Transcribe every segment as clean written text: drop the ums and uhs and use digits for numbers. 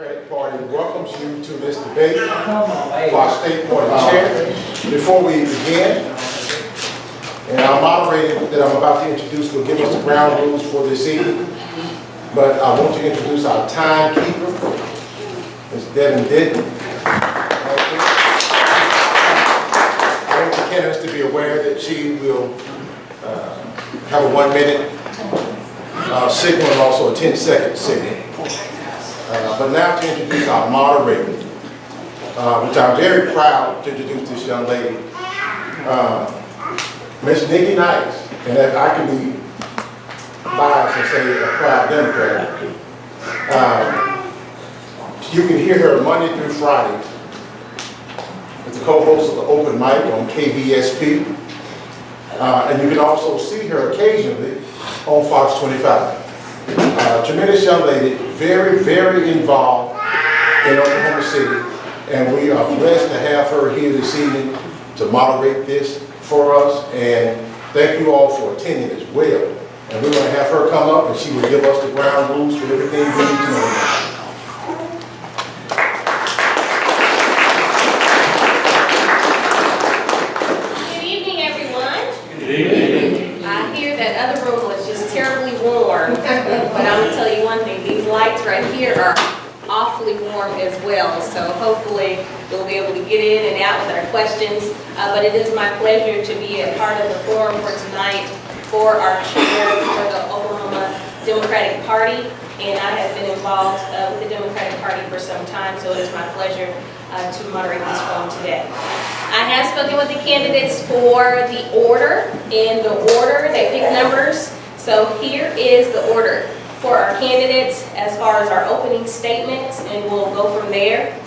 Democratic Party welcomes you to this debate for our state party chair. Before we begin, and our moderator that I'm about to introduce will give us the ground rules for this evening, but I want to introduce our timekeeper, Ms. Devin Denton. I want the candidates to be aware that she will have a 1 minute signal and also a 10-second signal. But now to introduce our moderator, which I'm very proud to introduce this young lady, Miss Nikki Nice, and that I can be biased and say a proud Democrat. You can hear her Monday through Friday as the co-host of the Open Mic on KVSP, and you can also see her occasionally on Fox 25. Tremendous young lady, very, very involved in Oklahoma City, and we are blessed to have her here this evening to moderate this for us, and thank you all for attending as well. And we're going to have her come up and she will give us the ground rules for everything we need to know. Good evening, everyone. Good evening. I hear that other room was just terribly warm, but I'm going to tell you one thing, these lights right here are awfully warm as well, so hopefully we'll be able to get in and out with our questions, but it is my pleasure to be a part of the forum for tonight for our chair for the Oklahoma Democratic Party, and I have been involved with the Democratic Party for some time, so it is my pleasure to moderate this forum today. I have spoken with the candidates for the order. In the order, they pick numbers. So here is the order for our candidates as far as our opening statements, and we'll go from there.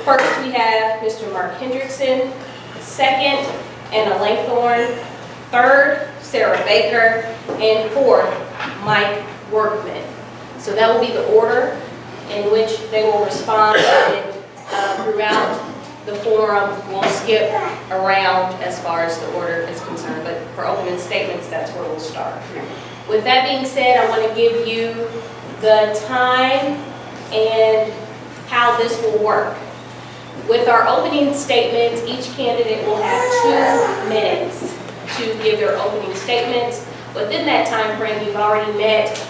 First, we have Mr. Mark Henricksen. Second, Anna Langthorn. Third, Sarah Baker. And fourth, Mike Workman. So that will be the order in which they will respond, and throughout the forum, we'll skip around as far as the order is concerned, but for opening statements, that's where we'll start. With that being said, I want to give you the time and how this will work. With our opening statements, each candidate will have 2 minutes to give their opening statements. Within that time frame, you've already met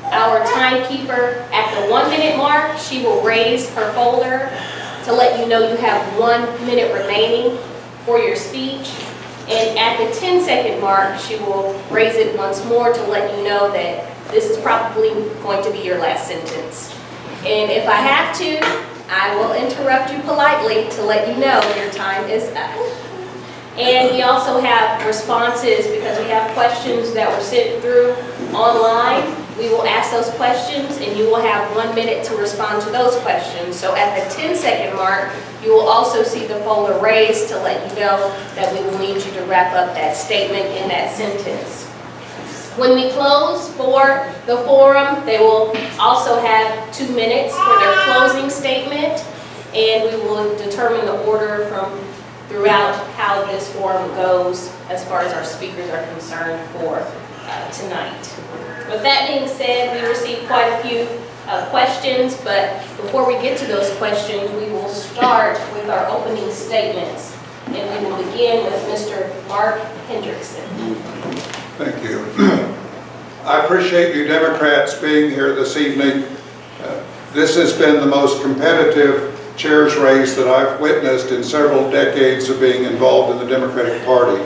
our timekeeper. At the 1 minute mark, she will raise her folder to let you know you have 1 minute remaining for your speech. And at the 10-second mark, she will raise it once more to let you know that this is probably going to be your last sentence. And if I have to, I will interrupt you politely to let you know your time is up. And we also have responses because we have questions that were sent through online. We will ask those questions and you will have 1 minute to respond to those questions. So at the 10-second mark, you will also see the folder raised to let you know that we will need you to wrap up that statement in that sentence. When we close for the forum, they will also have 2 minutes for their closing statement, and we will determine the order from throughout how this forum goes as far as our speakers are concerned for tonight. With that being said, we received quite a few questions, but before we get to those questions, we will start with our opening statements, and we will begin with Mr. Mark Henricksen. Thank you. I appreciate you Democrats being here this evening. This has been the most competitive chair's race that I've witnessed in several decades of being involved in the Democratic Party.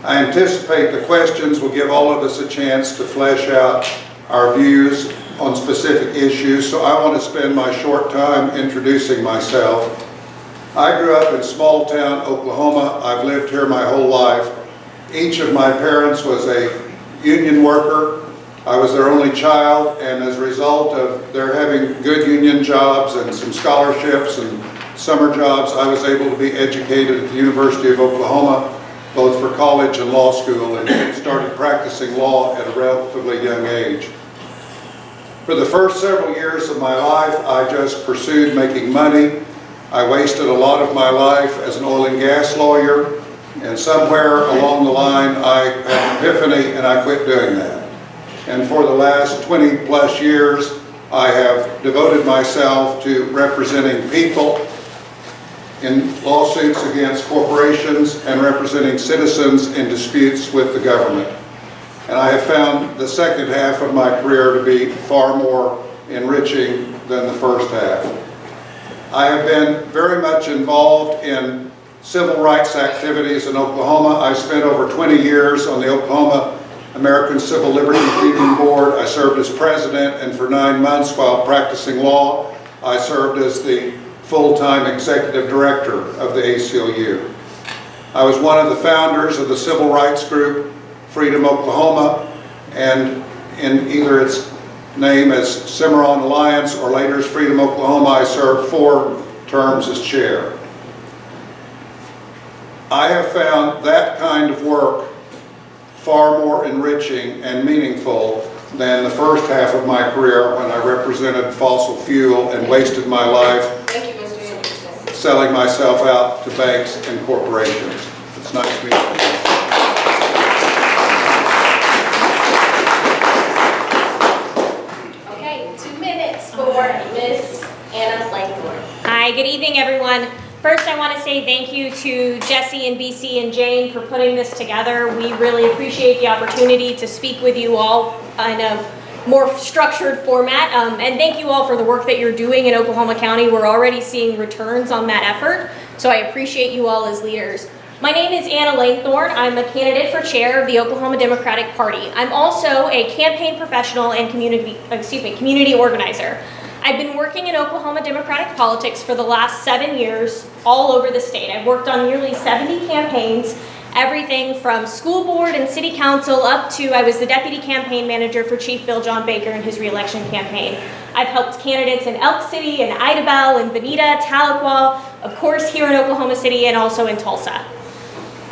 I anticipate the questions will give all of us a chance to flesh out our views on specific issues, so I want to spend my short time introducing myself. I grew up in small town Oklahoma. I've lived here my whole life. Each of my parents was a union worker. I was their only child, and as a result of their having good union jobs and some scholarships and summer jobs, I was able to be educated at the University of Oklahoma, both for college and law school, and started practicing law at a relatively young age. For the first several years of my life, I just pursued making money. I wasted a lot of my life as an oil and gas lawyer, and somewhere along the line I had an epiphany and I quit doing that. And for the last 20 plus years, I have devoted myself to representing people in lawsuits against corporations and representing citizens in disputes with the government. And I have found the second half of my career to be far more enriching than the first half. I have been very much involved in civil rights activities in Oklahoma. I spent over 20 years on the Oklahoma American Civil Liberties Union Board. I served as president, and for 9 months while practicing law, I served as the full-time executive director of the ACLU. I was one of the founders of the civil rights group Freedom Oklahoma, and in either its name as Cimarron Alliance or later as Freedom Oklahoma, I served 4 terms as chair. I have found that kind of work far more enriching and meaningful than the first half of my career when I represented fossil fuel and wasted my life selling myself out to banks and corporations. It's nice to meet you. Okay, 2 minutes for Miss Anna Langthorn. Hi, good evening, everyone. First, I want to say thank you to Jesse and BC and Jane for putting this together. We really appreciate the opportunity to speak with you all in a more structured format. And thank you all for the work that you're doing in Oklahoma County. We're already seeing returns on that effort, so I appreciate you all as leaders. My name is Anna Langthorn. I'm a candidate for chair of the Oklahoma Democratic Party. I'm also a campaign professional and community organizer. I've been working in Oklahoma Democratic politics for the last 7 years all over the state. I've worked on nearly 70 campaigns, everything from school board and city council up to I was the deputy campaign manager for Chief Bill John Baker in his re-election campaign. I've helped candidates in Elk City and Idabel and Bonita, Tahlequah, of course here in Oklahoma City and also in Tulsa.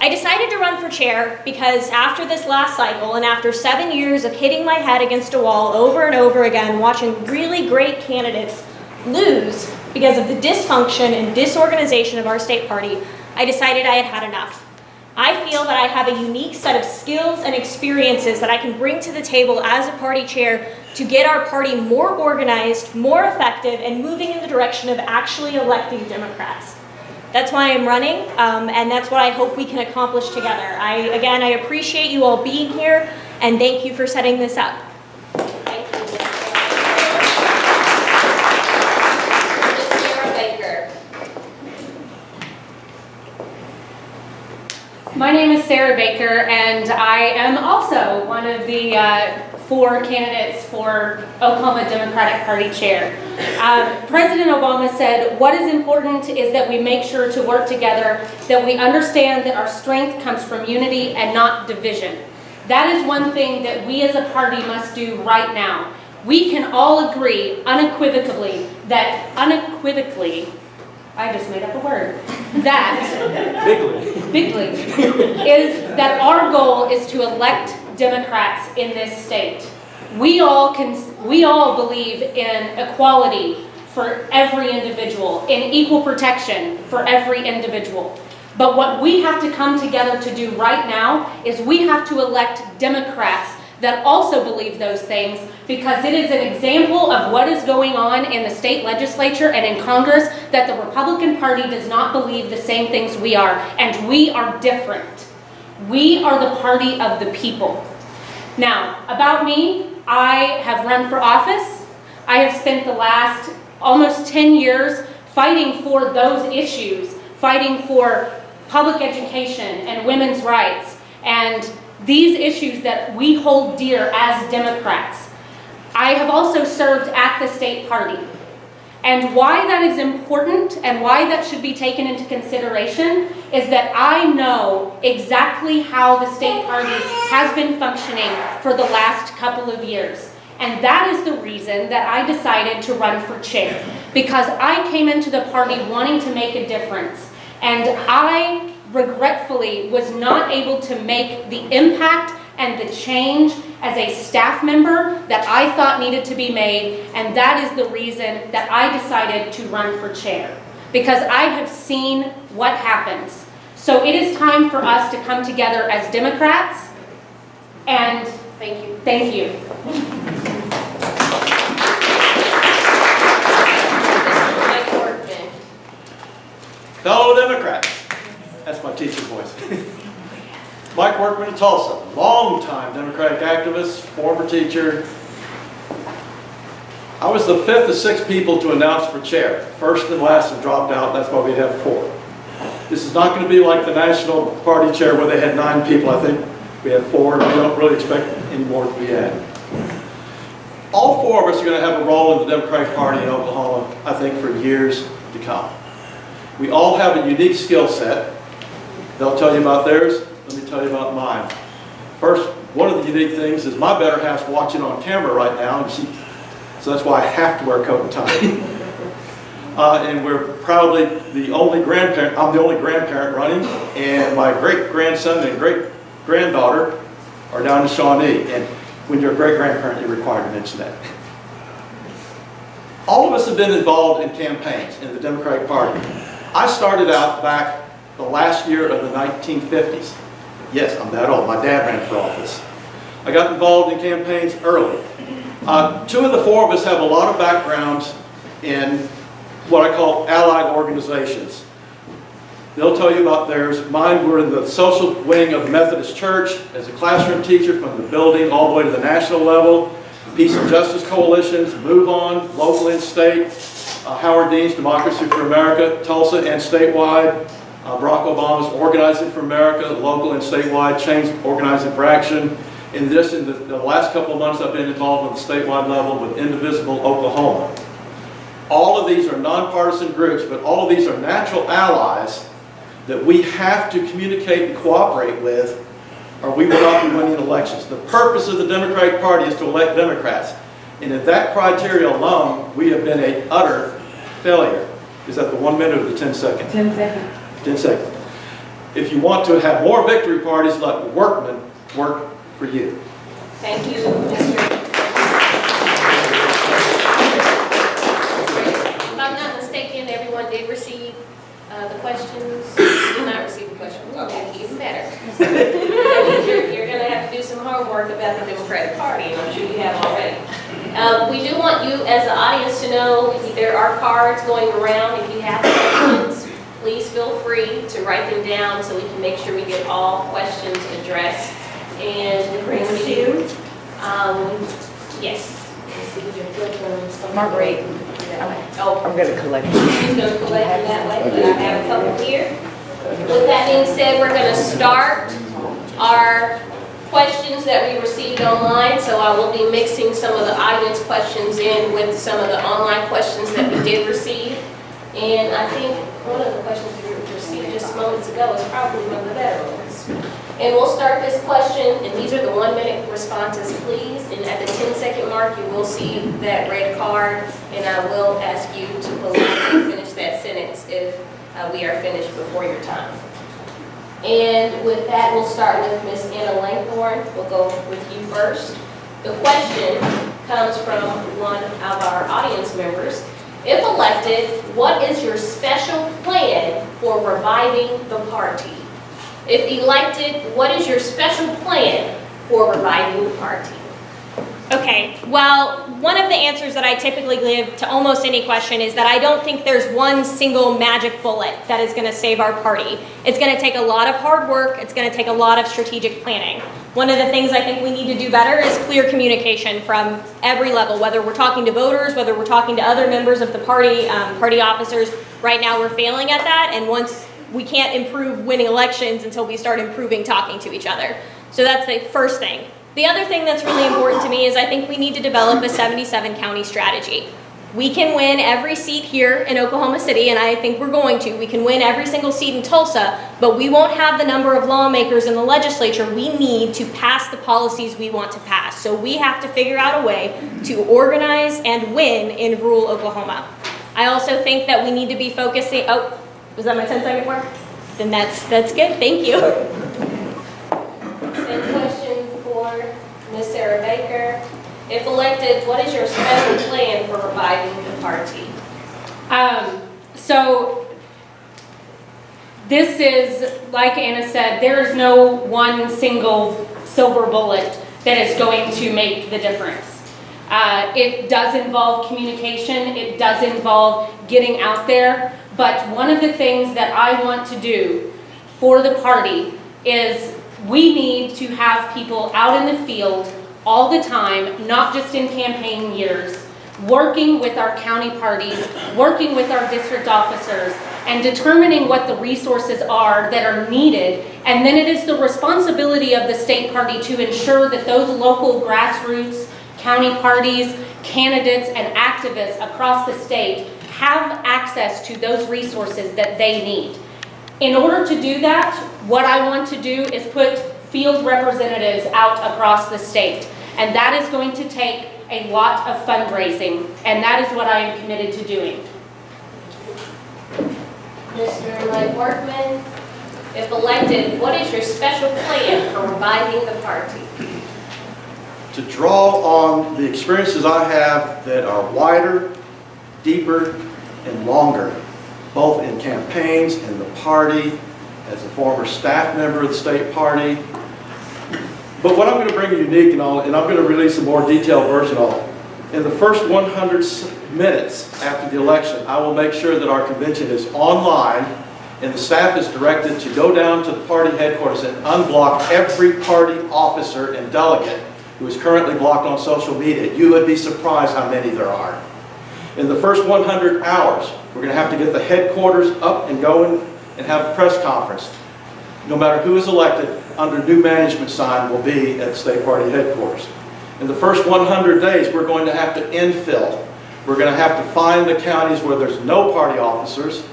I decided to run for chair because after this last cycle and after 7 years of hitting my head against a wall over and over again, watching really great candidates lose because of the dysfunction and disorganization of our state party, I decided I had had enough. I feel that I have a unique set of skills and experiences that I can bring to the table as a party chair to get our party more organized, more effective, and moving in the direction of actually electing Democrats. That's why I'm running, and that's what I hope we can accomplish together. Again, I appreciate you all being here, and thank you for setting this up. Thank you. Miss Sarah Baker. My name is Sarah Baker, and I am also one of the 4 candidates for Oklahoma Democratic Party chair. President Obama said, what is important is that we make sure to work together, that we understand that our strength comes from unity and not division. That is one thing that we as a party must do right now. We can all agree unequivocally, I just made up a word, bigly, is that our goal is to elect Democrats in this state. We all believe in equality for every individual, in equal protection for every individual. But what we have to come together to do right now is we have to elect Democrats that also believe those things, because it is an example of what is going on in the state legislature and in Congress, that the Republican Party does not believe the same things we are, and we are different. We are the party of the people. Now, about me, I have run for office. I have spent the last almost 10 years fighting for those issues, fighting for public education and women's rights, and these issues that we hold dear as Democrats. I have also served at the state party. And why that is important and why that should be taken into consideration is that I know exactly how the state party has been functioning for the last couple of years. And that is the reason that I decided to run for chair, because I came into the party wanting to make a difference. And I regretfully was not able to make the impact and the change as a staff member that I thought needed to be made, and that is the reason that I decided to run for chair, because I have seen what happens. So it is time for us to come together as Democrats, and Thank you. thank you. Democrats. That's my teacher voice. Mike Workman of Tulsa, longtime Democratic activist, former teacher. I was the 5th of 6 people to announce for chair. First and last have dropped out, that's why we have 4. This is not going to be like the National Party chair where they had 9 people. I think we have 4, and we don't really expect any more to be added. All 4 of us are going to have a role in the Democratic Party in Oklahoma, I think, for years to come. We all have a unique skill set. They'll tell you about theirs. Let me tell you about mine. First, one of the unique things is my better half's watching on camera right now, and so that's why I have to wear a coat and tie. And we're proudly the only grandparent. I'm the only grandparent running, and my great-grandson and great-granddaughter are down in Shawnee. And when you're a great-grandparent, you're required to mention that. All of us have been involved in campaigns in the Democratic Party. I started out back the last year of the 1950s. Yes, I'm that old. My dad ran for office. I got involved in campaigns early. 2 of the 4 of us have a lot of backgrounds in what I call allied organizations. They'll tell you about theirs. Mine were in the social wing of the Methodist Church as a classroom teacher from the building all the way to the national level. Peace and Justice Coalitions, Move On, local and state, Howard Dean's Democracy for America, Tulsa and statewide, Barack Obama's Organizing for America, local and statewide, Change Organizing for Action. In addition, the last couple of months I've been involved at the statewide level with Indivisible Oklahoma. All of these are nonpartisan groups, but all of these are natural allies that we have to communicate and cooperate with, or we will not be winning elections. The purpose of the Democratic Party is to elect Democrats. And in that criteria alone, we have been an utter failure. Is that the 1 minute or the 10 seconds? 10 seconds. 10 seconds. If you want to have more victory parties, let Workman work for you. Thank you, Mr. If I'm not mistaken, everyone did receive the questions. You did not receive the questions. Okay, even better. That means you're going to have to do some homework about the Democratic Party, and I'm sure you have already. We do want you, as the audience, to know there are cards going around. If you have questions, please feel free to write them down so we can make sure we get all questions addressed. And thank you. Yes. Marguerite. Oh, I'm going to collect. she's going to collect them that way, but I have a couple here. With that being said, we're going to start our questions that we received online. So I will be mixing some of the audience questions in with some of the online questions that we did receive. And I think one of the questions we received just moments ago is probably one of the better ones. And we'll start this question, and these are the 1 minute responses, please. And at the 10-second mark, you will see that red card, and I will ask you to politely finish that sentence if we are finished before your time. And with that, we'll start with Ms. Anna Langthorn. We'll go with you first. The question comes from one of our audience members. If elected, what is your special plan for reviving the party? If elected, what is your special plan for reviving the party? Okay, well, one of the answers that I typically give to almost any question is that I don't think there's one single magic bullet that is going to save our party. It's going to take a lot of hard work. It's going to take a lot of strategic planning. One of the things I think we need to do better is clear communication from every level, whether we're talking to voters, whether we're talking to other members of the party, party officers. Right now we're failing at that, and once we can't improve winning elections until we start improving talking to each other. So that's the first thing. The other thing that's really important to me is I think we need to develop a 77 county strategy. We can win every seat here in Oklahoma City, and I think we're going to. We can win every single seat in Tulsa, but we won't have the number of lawmakers in the legislature we need to pass the policies we want to pass. So we have to figure out a way to organize and win in rural Oklahoma. I also think that we need to be focusing, oh, was that my 10-second mark? Then that's good, thank you. Same question for Ms. Sarah Baker. If elected, what is your special plan for reviving the party? So this is, like Anna said, there is no one single silver bullet that is going to make the difference. It does involve communication, it does involve getting out there, But one of the things that I want to do for the party is we need to have people out in the field all the time, not just in campaign years, working with our county parties, working with our district officers, and determining what the resources are that are needed. And then it is the responsibility of the state party to ensure that those local grassroots, county parties, candidates, and activists across the state have access to those resources that they need. In order to do that, what I want to do is put field representatives out across the state. And that is going to take a lot of fundraising, and that is what I am committed to doing. Mr. Mike Workman, if elected, what is your special plan for reviving the party? To draw on the experiences I have that are wider, deeper, and longer, both in campaigns, in the party, as a former staff member of the state party. But what I'm going to bring you unique and all, and I'm going to release a more detailed version of it. In the first 100 minutes after the election, I will make sure that our convention is online, and the staff is directed to go down to the party headquarters and unblock every party officer and delegate who is currently blocked on social media. You would be surprised how many there are. In the first 100 hours, we're going to have to get the headquarters up and going and have a press conference. No matter who is elected, under new management sign will be at the state party headquarters. In the first 100 days, we're going to have to infill. We're going to have to find the counties where there's no party officers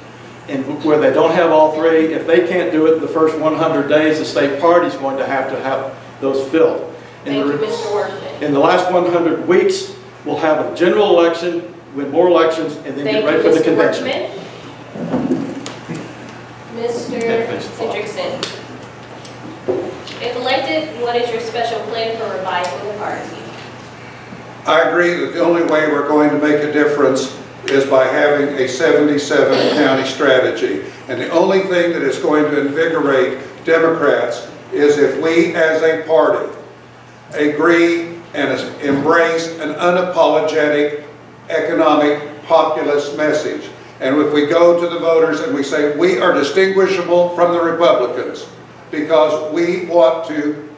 and where they don't have all three. If they can't do it in the first 100 days, the state party is going to have those filled. Thank you, Mr. Workman. In the last 100 weeks, we'll have a general election, win more elections, and then get ready for the convention. Mr. Henricksen, if elected, what is your special plan for reviving the party? I agree that the only way we're going to make a difference is by having a 77 county strategy. And the only thing that is going to invigorate Democrats is if we as a party agree and embrace an unapologetic economic populist message. And if we go to the voters and we say we are distinguishable from the Republicans because we want to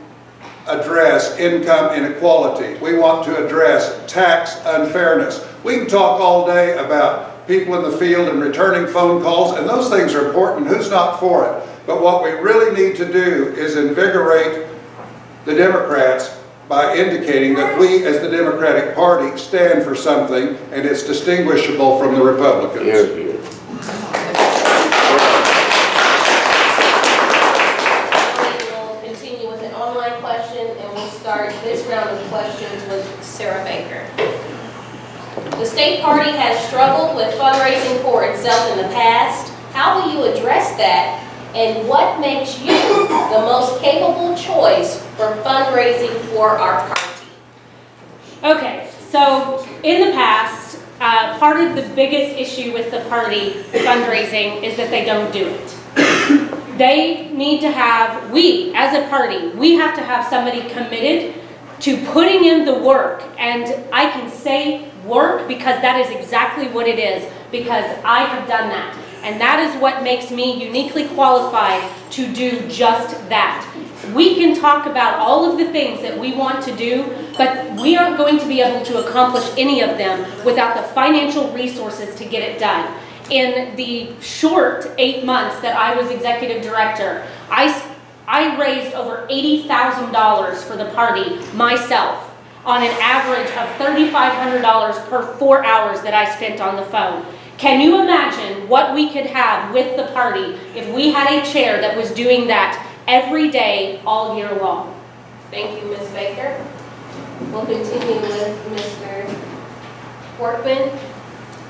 address income inequality, we want to address tax unfairness. We can talk all day about people in the field and returning phone calls, and those things are important. Who's not for it? But what we really need to do is invigorate the Democrats by indicating that we as the Democratic Party stand for something and it's distinguishable from the Republicans. We will continue with an online question, and we'll start this round of questions with Sarah Baker. The state party has struggled with fundraising for itself in the past. How will you address that? And what makes you the most capable choice for fundraising for our party? Okay, so in the past, part of the biggest issue with the party fundraising is that they don't do it. They need to have, we as a party, we have to have somebody committed to putting in the work. And I can say work because that is exactly what it is, because I have done that. And that is what makes me uniquely qualified to do just that. We can talk about all of the things that we want to do, but we aren't going to be able to accomplish any of them without the financial resources to get it done. In the short 8 months that I was executive director, I raised over $80,000 for the party myself on an average of $3,500 per 4 hours that I spent on the phone. Can you imagine what we could have with the party if we had a chair that was doing that every day, all year long? Thank you, Ms. Baker. We'll continue with Mr. Workman.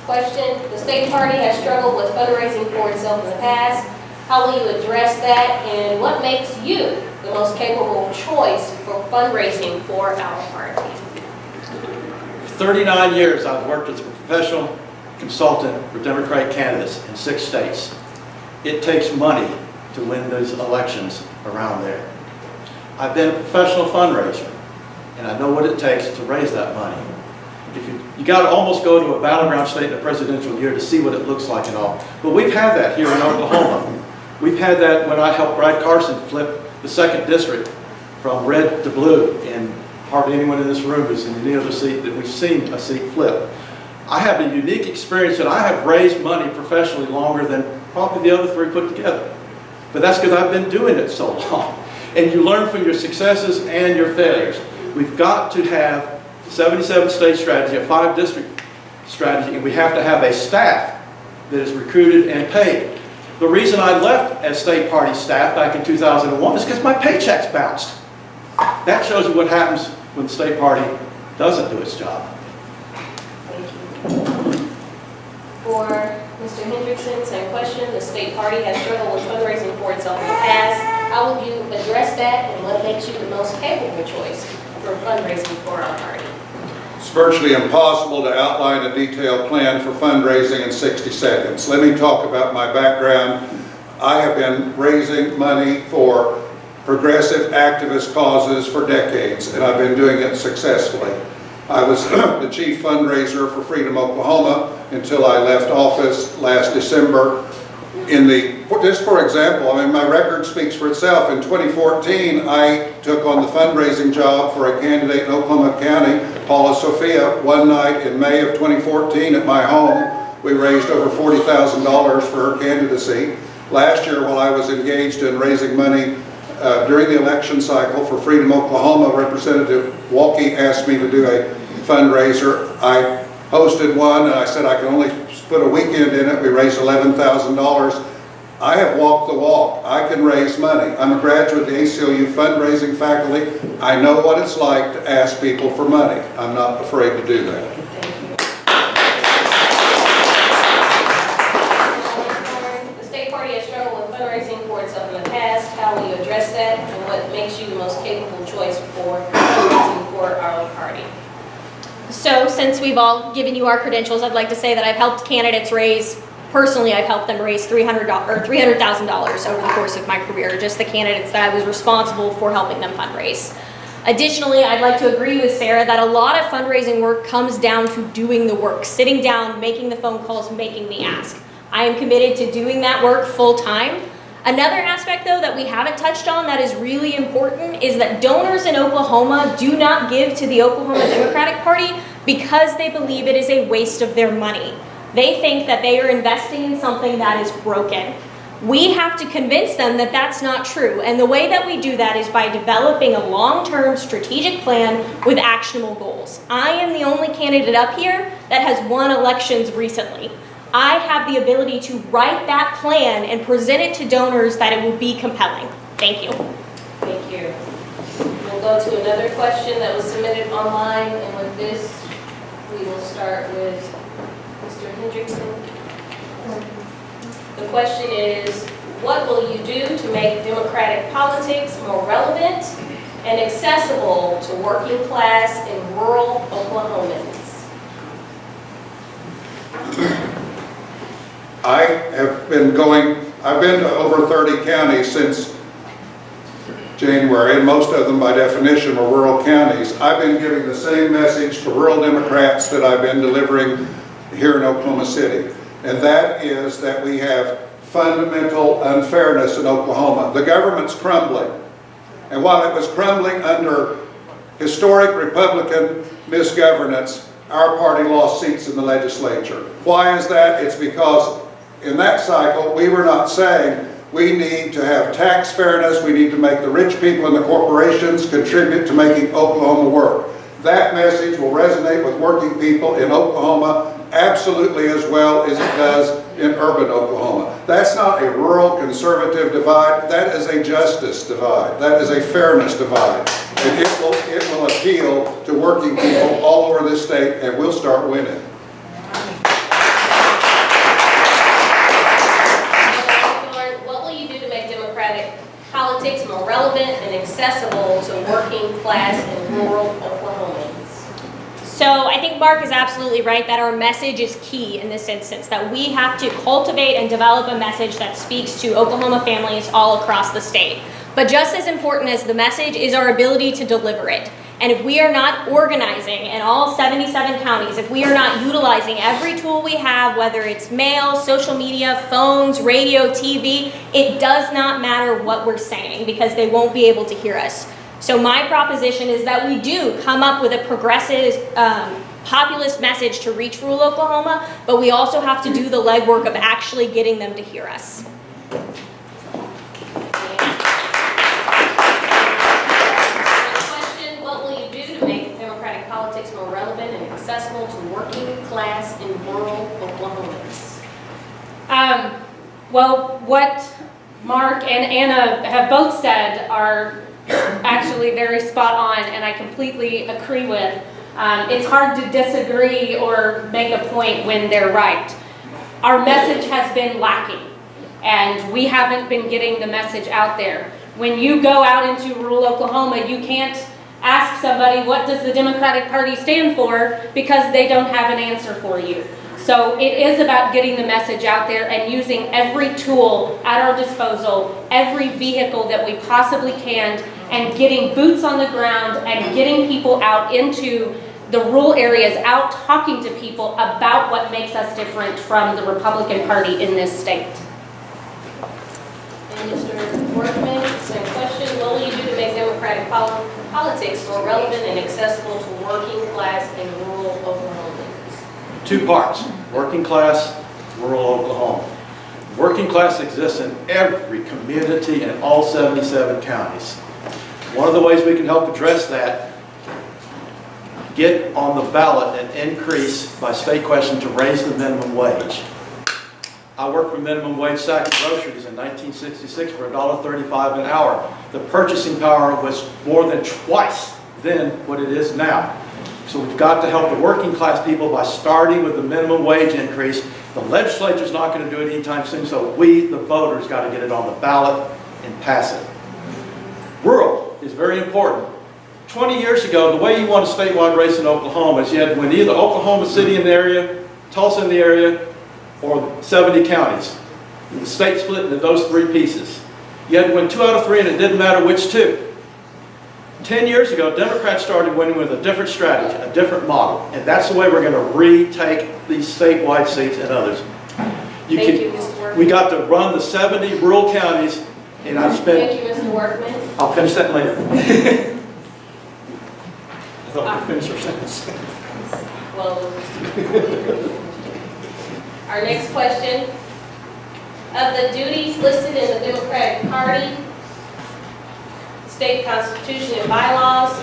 Question, the state party has struggled with fundraising for itself in the past. How will you address that, and what makes you the most capable choice for fundraising for our party? 39 years I've worked as a professional consultant for Democratic candidates in 6 states. It takes money to win those elections around there. I've been a professional fundraiser, and I know what it takes to raise that money. You got to almost go to a battleground state in a presidential year to see what it looks like and all. But we've had that here in Oklahoma. We've had that when I helped Brad Carson flip the 2nd District from red to blue, and hardly anyone in this room is in any other seat that we've seen a seat flip. I have a unique experience that I have raised money professionally longer than probably the other 3 put together. But that's because I've been doing it so long. And you learn from your successes and your failures. We've got to have a 77 state strategy, a 5 district strategy, and we have to have a staff that is recruited and paid. The reason I left as state party staff back in 2001 is because my paychecks bounced. That shows you what happens when the state party doesn't do its job. Thank you. For Mr. Henricksen, same question. The state party has struggled with fundraising for itself in the past. How will you address that, and what makes you the most capable choice for fundraising for our party? It's virtually impossible to outline a detailed plan for fundraising in 60 seconds. Let me talk about my background. I have been raising money for progressive activist causes for decades, and I've been doing it successfully. I was the chief fundraiser for Freedom Oklahoma until I left office last December. Just for example, I mean, my record speaks for itself. In 2014, I took on the fundraising job for a candidate in Oklahoma County, Paula Sophia. One night in May of 2014 at my home, we raised over $40,000 for her candidacy. Last year, while I was engaged in raising money during the election cycle for Freedom Oklahoma, Representative Walke asked me to do a fundraiser. I hosted one, and I said I can only put a weekend in it. We raised $11,000. I have walked the walk. I can raise money. I'm a graduate of the ACLU fundraising faculty. I know what it's like to ask people for money. I'm not afraid to do that. The state party has struggled with fundraising for itself in the past. How will you address that, and what makes you the most capable choice for fundraising for our party? So since we've all given you our credentials, I'd like to say that I've helped candidates raise, personally I've helped them raise $300,000 over the course of my career, just the candidates that I was responsible for helping them fundraise. Additionally, I'd like to agree with Sarah that a lot of fundraising work comes down to doing the work, sitting down, making the phone calls, making the ask. I am committed to doing that work full time. Another aspect, though, that we haven't touched on that is really important is that donors in Oklahoma do not give to the Oklahoma Democratic Party because they believe it is a waste of their money. They think that they are investing in something that is broken. We have to convince them that that's not true, and the way that we do that is by developing a long-term strategic plan with actionable goals. I am the only candidate up here that has won elections recently. I have the ability to write that plan and present it to donors that it will be compelling. Thank you. Thank you. We'll go to another question that was submitted online, and with this, we will start with Mr. Henricksen. The question is, what will you do to make democratic politics more relevant and accessible to working class and rural Oklahomans? I've been to over 30 counties since January, and most of them by definition are rural counties. I've been giving the same message to rural Democrats that I've been delivering here in Oklahoma City, and that is that we have fundamental unfairness in Oklahoma. The government's crumbling, and while it was crumbling under historic Republican misgovernance, our party lost seats in the legislature. Why is that? It's because in that cycle, we were not saying we need to have tax fairness, we need to make the rich people and the corporations contribute to making Oklahoma work. That message will resonate with working people in Oklahoma absolutely as well as it does in urban Oklahoma. That's not a rural conservative divide, that is a justice divide, that is a fairness divide. And it will appeal to working people all over this state, and we'll start winning. Politics more relevant and accessible to working class and rural Oklahomans? So I think Mark is absolutely right that our message is key in this instance, that we have to cultivate and develop a message that speaks to Oklahoma families all across the state. But just as important as the message is our ability to deliver it. And if we are not organizing in all 77 counties, if we are not utilizing every tool we have, whether it's mail, social media, phones, radio, TV, it does not matter what we're saying because they won't be able to hear us. So my proposition is that we do come up with a progressive, populist message to reach rural Oklahoma, but we also have to do the legwork of actually getting them to hear us. Politics more relevant and accessible to working class and rural Oklahomans? Well, what Mark and Anna have both said are actually very spot on, and I completely agree with. It's hard to disagree or make a point when they're right. Our message has been lacking, and we haven't been getting the message out there. When you go out into rural Oklahoma, you can't ask somebody, what does the Democratic Party stand for, because they don't have an answer for you. So it is about getting the message out there and using every tool at our disposal, every vehicle that we possibly can, and getting boots on the ground and getting people out into the rural areas, out talking to people about what makes us different from the Republican Party in this state. And Mr. Workman, same question. What will you do to make Democratic politics more relevant and accessible to working class and rural Oklahomans? Two parts, working class, rural Oklahoma. Working class exists in every community in all 77 counties. One of the ways we can help address that, get on the ballot and increase by state question to raise the minimum wage. I worked for minimum wage sack and groceries in 1966 for $1.35 an hour. The purchasing power was more than twice then what it is now. So we've got to help the working class people by starting with the minimum wage increase. The legislature's not going to do it anytime soon, so we, the voters, got to get it on the ballot and pass it. Rural is very important. 20 years ago, the way you won a statewide race in Oklahoma is you had to win either Oklahoma City in the area, Tulsa in the area, or 70 counties. The state split into those three pieces. You had to win 2 out of 3, and it didn't matter which 2. 10 years ago, Democrats started winning with a different strategy, a different model, and that's the way we're going to retake these statewide seats and others. Thank you, Mr. Workman. We got to run the 70 rural counties, and I've spent... Thank you, Mr. Workman. I'll finish that later. I thought we could finish our sentence. Well, our next question. Of the duties listed in the Democratic Party, state constitution and bylaws,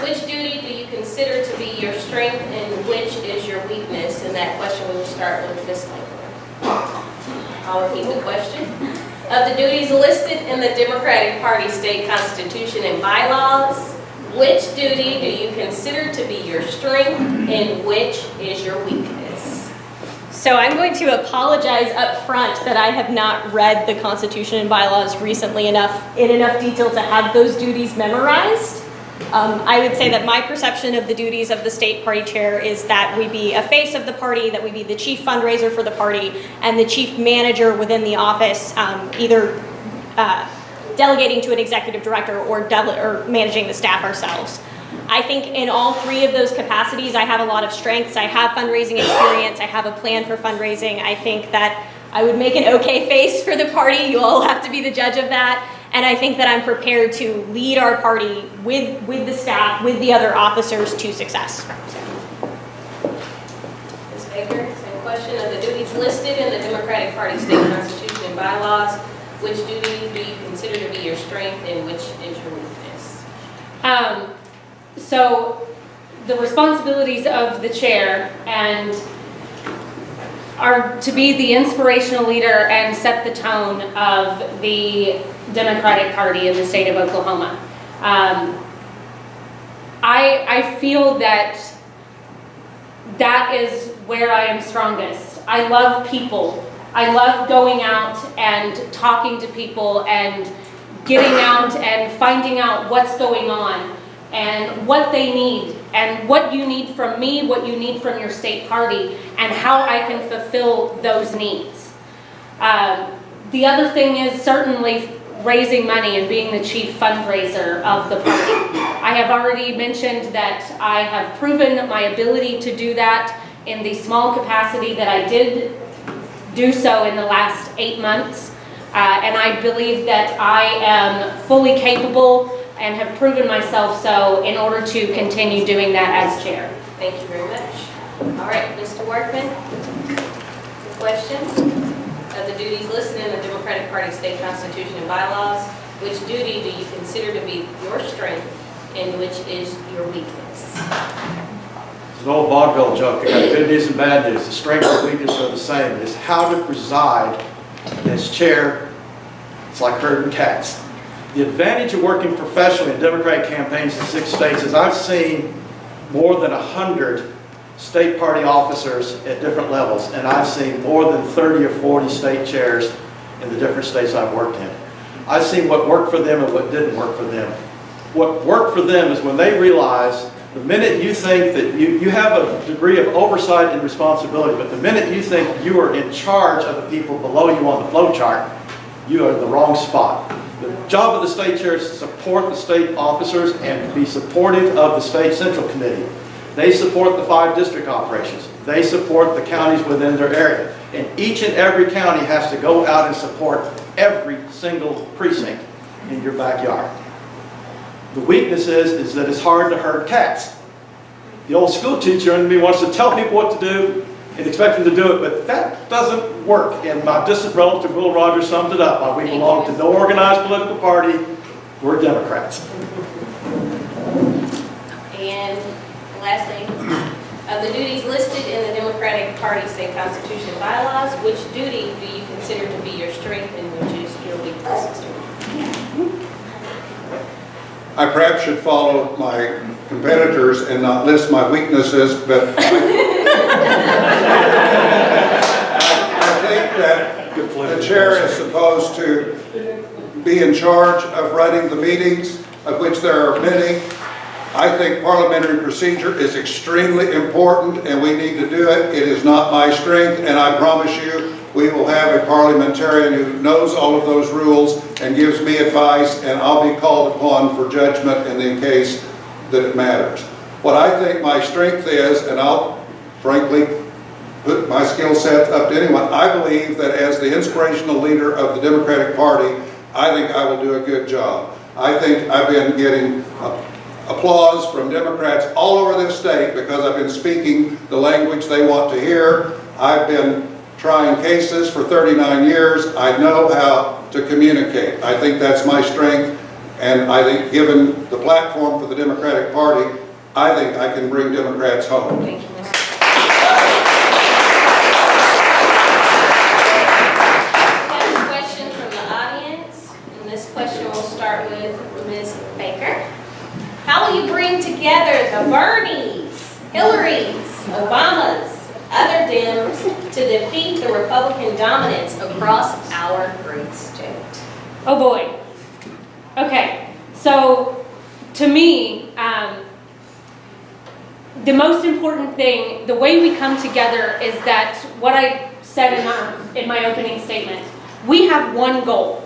which duty do you consider to be your strength and which is your weakness? And that question we will start with Ms. Langthorn. I'll repeat the question. Of the duties listed in the Democratic Party state constitution and bylaws, which duty do you consider to be your strength and which is your weakness? So I'm going to apologize up front that I have not read the Constitution and bylaws recently in enough detail to have those duties memorized. I would say that my perception of the duties of the state party chair is that we be a face of the party, that we be the chief fundraiser for the party, and the chief manager within the office, either delegating to an executive director or managing the staff ourselves. I think in all 3 of those capacities, I have a lot of strengths. I have fundraising experience. I have a plan for fundraising. I think that I would make an okay face for the party. You all have to be the judge of that. And I think that I'm prepared to lead our party with the staff, with the other officers to success. Ms. Baker, same question. Of the duties listed in the Democratic Party state constitution and bylaws, which duty do you consider to be your strength and which is your weakness? So the responsibilities of the chair are to be the inspirational leader and set the tone of the Democratic Party in the state of Oklahoma. I feel that is where I am strongest. I love people. I love going out and talking to people and getting out and finding out what's going on and what they need and what you need from me, what you need from your state party, and how I can fulfill those needs. The other thing is certainly raising money and being the chief fundraiser of the party. I have already mentioned that I have proven my ability to do that in the small capacity that I did do so in the last 8 months. And I believe that I am fully capable and have proven myself so in order to continue doing that as chair. Thank you very much. All right, Mr. Workman, the question of the duties listed in the Democratic Party state constitution and bylaws, which duty do you consider to be your strength and which is your weakness? It's an old vaudeville joke. I got good news and bad news. The strength and weakness are the same. It's how to preside as chair. It's like herding cats. The advantage of working professionally in Democratic campaigns in 6 states is I've seen more than 100 state party officers at different levels, and I've seen more than 30 or 40 state chairs in the different states I've worked in. I've seen what worked for them and what didn't work for them. What worked for them is when they realize the minute you think that you have a degree of oversight and responsibility, but the minute you think you are in charge of the people below you on the flow chart, you are in the wrong spot. The job of the state chair is to support the state officers and be supportive of the state central committee. They support the 5 district operations. They support the counties within their area. And each and every county has to go out and support every single precinct in your backyard. The weakness is that it's hard to herd cats. The old school teacher in me wants to tell people what to do and expect them to do it, but that doesn't work. And my distant relative Will Rogers summed it up. We belong to no organized political party. We're Democrats. And lastly, of the duties listed in the Democratic Party state constitution and bylaws, which duty do you consider to be your strength and which is your weakness, Mr. Workman? I perhaps should follow my competitors and not list my weaknesses, but I think that the chair is supposed to be in charge of running the meetings, of which there are many. I think parliamentary procedure is extremely important and we need to do it. It is not my strength, and I promise you we will have a parliamentarian who knows all of those rules and gives me advice, and I'll be called upon for judgment in the case that it matters. What I think my strength is, and I'll frankly put my skill set up to anyone, I believe that as the inspirational leader of the Democratic Party, I think I will do a good job. I think I've been getting applause from Democrats all over this state because I've been speaking the language they want to hear. I've been trying cases for 39 years. I know how to communicate. I think that's my strength, and I think given the platform for the Democratic Party, I think I can bring Democrats home. Thank you, Mr. We have a question from the audience, and this question will start with Ms. Baker. How will you bring together the Bernies, Hillarys, Obamas, other Dems to defeat the Republican dominance across our great state? Oh boy. Okay, so to me, the most important thing, the way we come together is that what I said in my opening statement, we have one goal.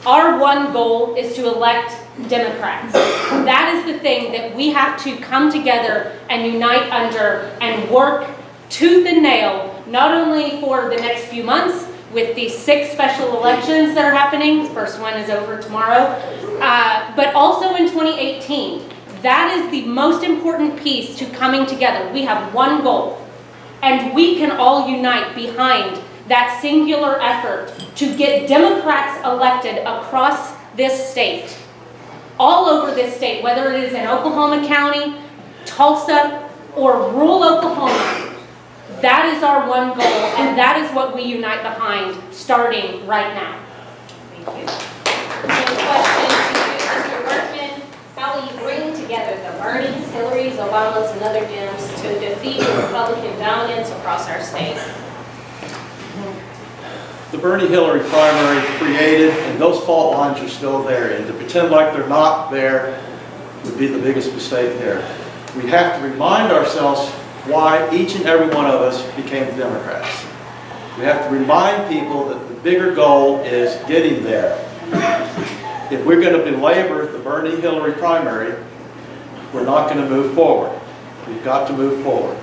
Our one goal is to elect Democrats. That is the thing that we have to come together and unite under and work tooth and nail, not only for the next few months with the 6 special elections that are happening, the first one is over tomorrow, but also in 2018. That is the most important piece to coming together. We have one goal, and we can all unite behind that singular effort to get Democrats elected across this state, all over this state, whether it is in Oklahoma County, Tulsa, or rural Oklahoma. That is our one goal, and that is what we unite behind, starting right now. Thank you. And the question to you, Mr. Workman, how will you bring together the Bernies, Hillarys, Obamas, and other Dems to defeat the Republican dominance across our state? The Bernie-Hillary primary created, and those fault lines are still there, and to pretend like they're not there would be the biggest mistake there. We have to remind ourselves why each and every one of us became Democrats. We have to remind people that the bigger goal is getting there. If we're going to belabor the Bernie-Hillary primary, we're not going to move forward. We've got to move forward.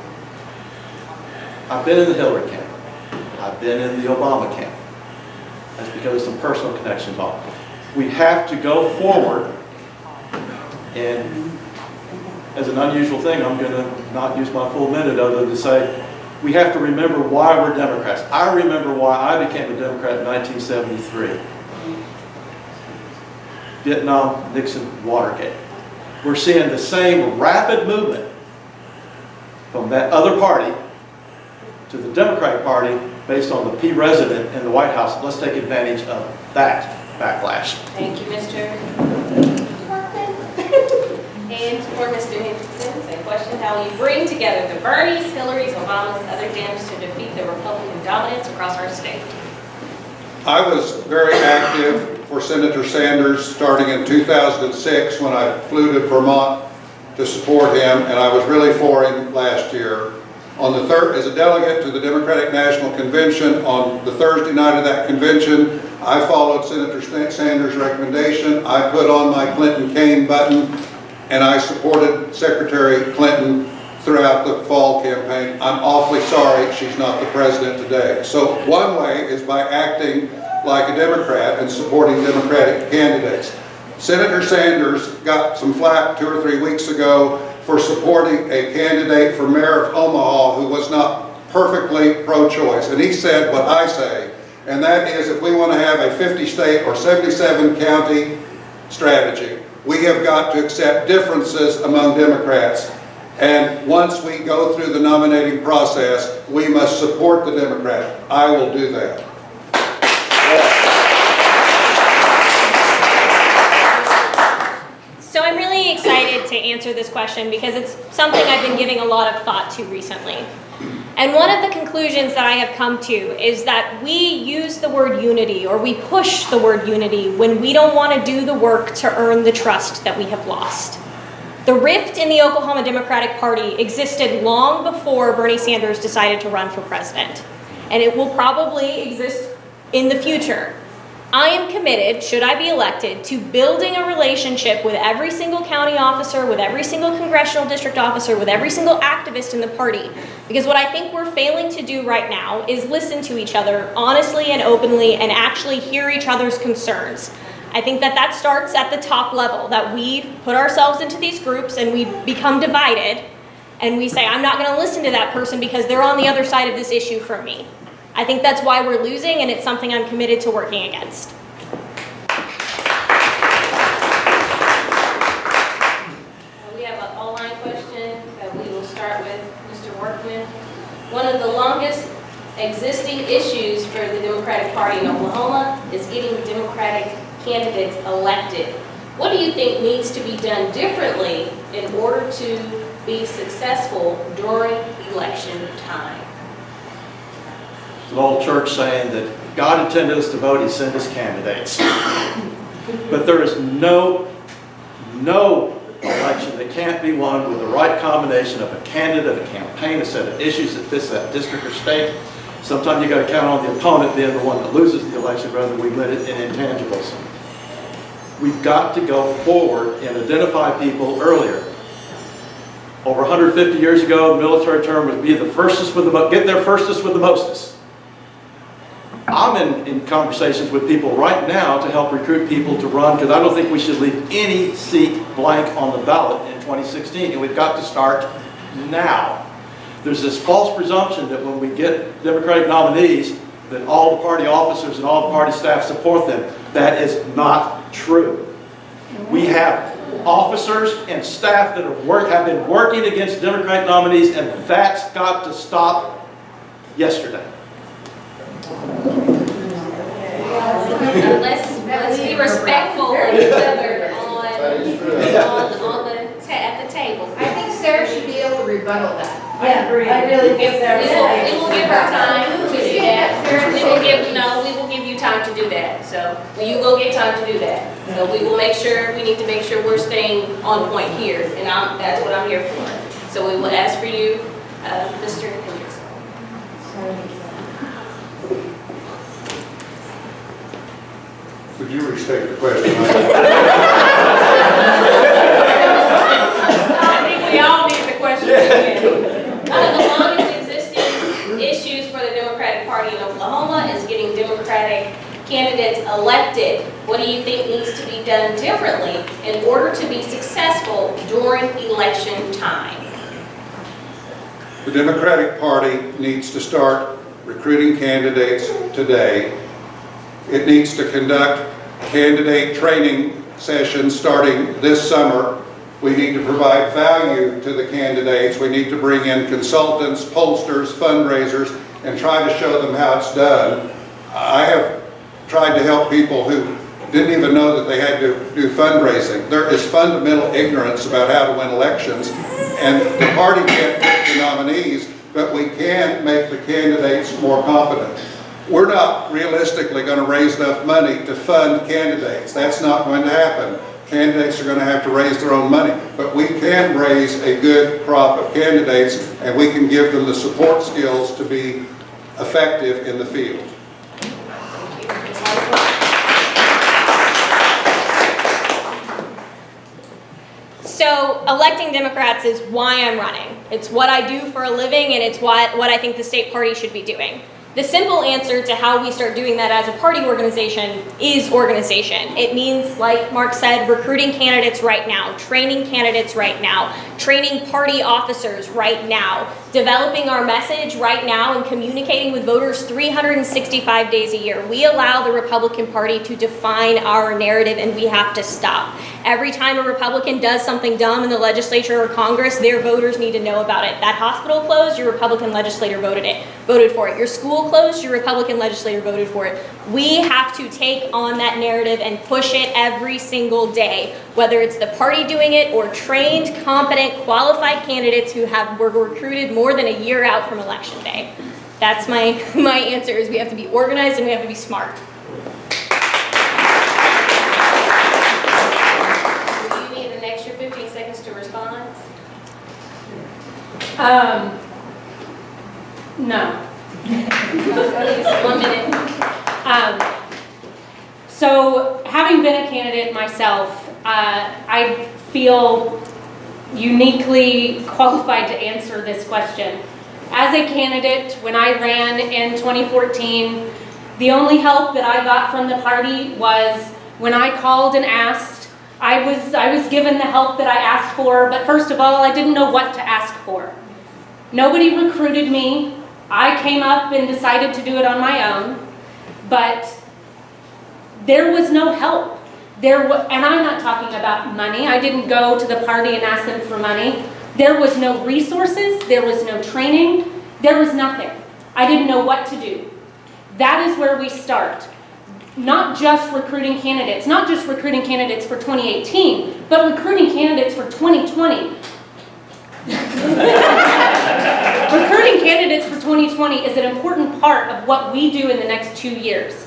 I've been in the Hillary camp. I've been in the Obama camp. That's because of some personal connection involved. We have to go forward, and as an unusual thing, I'm going to not use my full minute other than to say, we have to remember why we're Democrats. I remember why I became a Democrat in 1973. Vietnam, Nixon, Watergate. We're seeing the same rapid movement from that other party to the Democratic Party based on the P resident in the White House. Let's take advantage of that backlash. Thank you, Mr. And for Mr. Henricksen, same question. How will you bring together the Bernies, Hillarys, Obamas, other Dems to defeat the Republican dominance across our state? I was very active for Senator Sanders starting in 2006 when I flew to Vermont to support him, and I was really for him last year. On the third, as a delegate to the Democratic National Convention, on the Thursday night of that convention, I followed Senator Sanders' recommendation. I put on my Clinton-Kane button, and I supported Secretary Clinton throughout the fall campaign. I'm awfully sorry she's not the president today. So one way is by acting like a Democrat and supporting Democratic candidates. Senator Sanders got some flack 2 or 3 weeks ago for supporting a candidate for mayor of Omaha who was not perfectly pro-choice. And he said what I say, and that is if we want to have a 50-state or 77-county strategy, we have got to accept differences among Democrats. And once we go through the nominating process, we must support the Democrat. I will do that. So I'm really excited to answer this question because it's something I've been giving a lot of thought to recently. And one of the conclusions that I have come to is that we use the word unity, or we push the word unity, when we don't want to do the work to earn the trust that we have lost. The rift in the Oklahoma Democratic Party existed long before Bernie Sanders decided to run for president, and it will probably exist in the future. I am committed, should I be elected, to building a relationship with every single county officer, with every single congressional district officer, with every single activist in the party. Because what I think we're failing to do right now is listen to each other honestly and openly and actually hear each other's concerns. I think that that starts at the top level, that we put ourselves into these groups and we become divided and we say, I'm not going to listen to that person because they're on the other side of this issue from me. I think that's why we're losing, and it's something I'm committed to working against. We have an online question that we will start with Mr. Workman. One of the longest existing issues for the Democratic Party in Oklahoma is getting Democratic candidates elected. What do you think needs to be done differently in order to be successful during election time? It's an old church saying that God intended us to vote, He sent us candidates. But there is no election that can't be won with the right combination of a candidate, a campaign, a set of issues that fits that district or state. Sometimes you got to count on the opponent being the one that loses the election rather than we win it in intangibles. We've got to go forward and identify people earlier. Over 150 years ago, the military term would be the firstest with the get there firstest with the mostest. I'm in conversations with people right now to help recruit people to run, because I don't think we should leave any seat blank on the ballot in 2016, and we've got to start now. There's this false presumption that when we get Democratic nominees, that all the party officers and all the party staff support them. That is not true. We have officers and staff that have been working against Democratic nominees, and that's got to stop yesterday. Let's be respectful of each other at the table. I think Sarah should be able to rebuttal that. I agree. I really think We will give her time to do that. We will give you time to do that. So you will get time to do that. So we will make sure, we need to make sure we're staying on point here, and that's what I'm here for. So we will ask for you, Mr. Henricksen. Would you restate the question? Democratic candidates elected, what do you think needs to be done differently in order to be successful during election time? The Democratic Party needs to start recruiting candidates today. It needs to conduct candidate training sessions starting this summer. We need to provide value to the candidates. We need to bring in consultants, pollsters, fundraisers, and try to show them how it's done. I have tried to help people who didn't even know that they had to do fundraising. There is fundamental ignorance about how to win elections, and the party can't pick the nominees, but we can make the candidates more competent. We're not realistically going to raise enough money to fund candidates. That's not going to happen. Candidates are going to have to raise their own money, but we can raise a good crop of candidates, and we can give them the support skills to be effective in the field. So electing Democrats is why I'm running. It's what I do for a living, and it's what I think the state party should be doing. The simple answer to how we start doing that as a party organization is organization. It means, like Mark said, recruiting candidates right now, training candidates right now, training party officers right now, developing our message right now, and communicating with voters 365 days a year. We allow the Republican Party to define our narrative, and we have to stop. Every time a Republican does something dumb in the legislature or Congress, their voters need to know about it. That hospital closed, your Republican legislator voted for it. Your school closed, your Republican legislator voted for it. We have to take on that narrative and push it every single day, whether it's the party doing it or trained, competent, qualified candidates who were recruited more than a year out from election day. That's my answer is we have to be organized and we have to be smart. Do you need an extra 15 seconds to respond? No. Please, 1 minute. So having been a candidate myself, I feel uniquely qualified to answer this question. As a candidate, when I ran in 2014, the only help that I got from the party was when I called and asked. I was given the help that I asked for, but first of all, I didn't know what to ask for. Nobody recruited me. I came up and decided to do it on my own, but there was no help. And I'm not talking about money. I didn't go to the party and ask them for money. There was no resources. There was no training. There was nothing. I didn't know what to do. That is where we start. Not just recruiting candidates, not just recruiting candidates for 2018, but recruiting candidates for 2020. Recruiting candidates for 2020 is an important part of what we do in the next 2 years.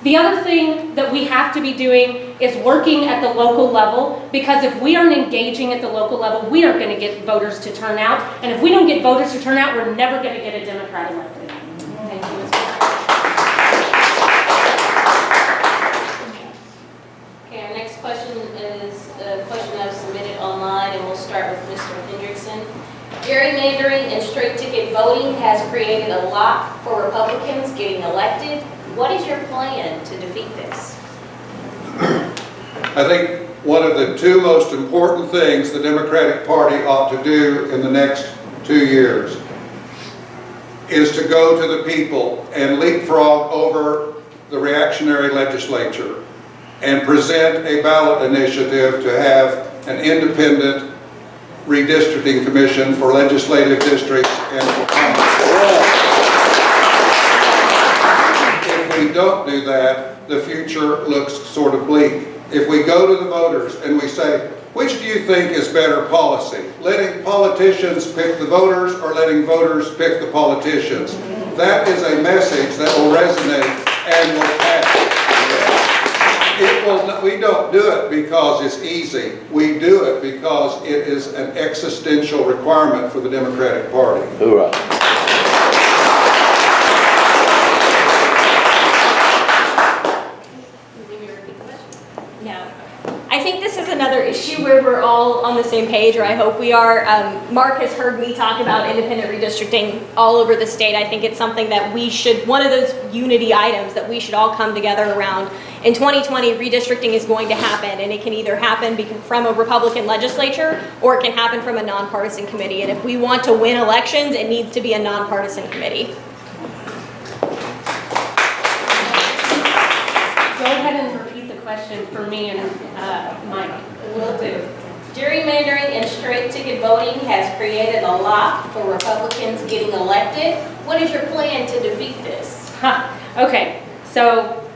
The other thing that we have to be doing is working at the local level, because if we aren't engaging at the local level, we aren't going to get voters to turn out. And if we don't get voters to turn out, we're never going to get a Democrat elected. Thank you. Okay, our next question is a question I've submitted online, and we'll start with Mr. Henricksen. Gerrymandering and straight ticket voting has created a lot for Republicans getting elected. What is your plan to defeat this? I think one of the two most important things the Democratic Party ought to do in the next 2 years is to go to the people and leapfrog over the reactionary legislature and present a ballot initiative to have an independent redistricting commission for legislative districts and for Congress. If we don't do that, the future looks sort of bleak. If we go to the voters and we say, which do you think is better policy? Letting politicians pick the voters or letting voters pick the politicians? That is a message that will resonate and will pass. We don't do it because it's easy. We do it because it is an existential requirement for the Democratic Party. Hoorah. No. I think this is another issue issue where we're all on the same page, or I hope we are. Mark has heard me talk about independent redistricting all over the state. I think it's something that we should, one of those unity items that we should all come together around. In 2020, redistricting is going to happen, and it can either happen from a Republican legislature or it can happen from a nonpartisan committee. And if we want to win elections, it needs to be a nonpartisan committee. Go ahead and repeat the question for me and Mike. Will do. Gerrymandering and straight ticket voting has created a lot for Republicans getting elected. What is your plan to defeat this? Okay, so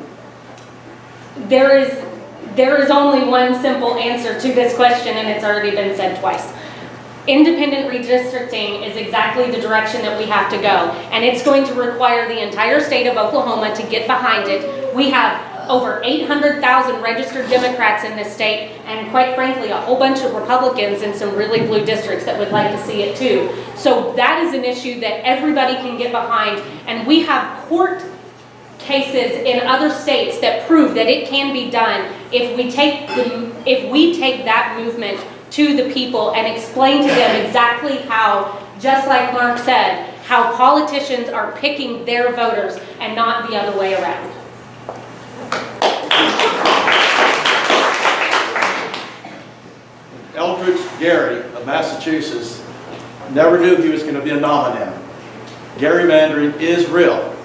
there is only one simple answer to this question, and it's already been said twice. Independent redistricting is exactly the direction that we have to go, and it's going to require the entire state of Oklahoma to get behind it. We have over 800,000 registered Democrats in this state, and quite frankly, a whole bunch of Republicans in some really blue districts that would like to see it too. So that is an issue that everybody can get behind, and we have court cases in other states that prove that it can be done if we take that movement to the people and explain to them exactly how, just like Mark said, how politicians are picking their voters and not the other way around. Eldridge Gary of Massachusetts never knew he was going to be a nominee. Gerrymandering is real.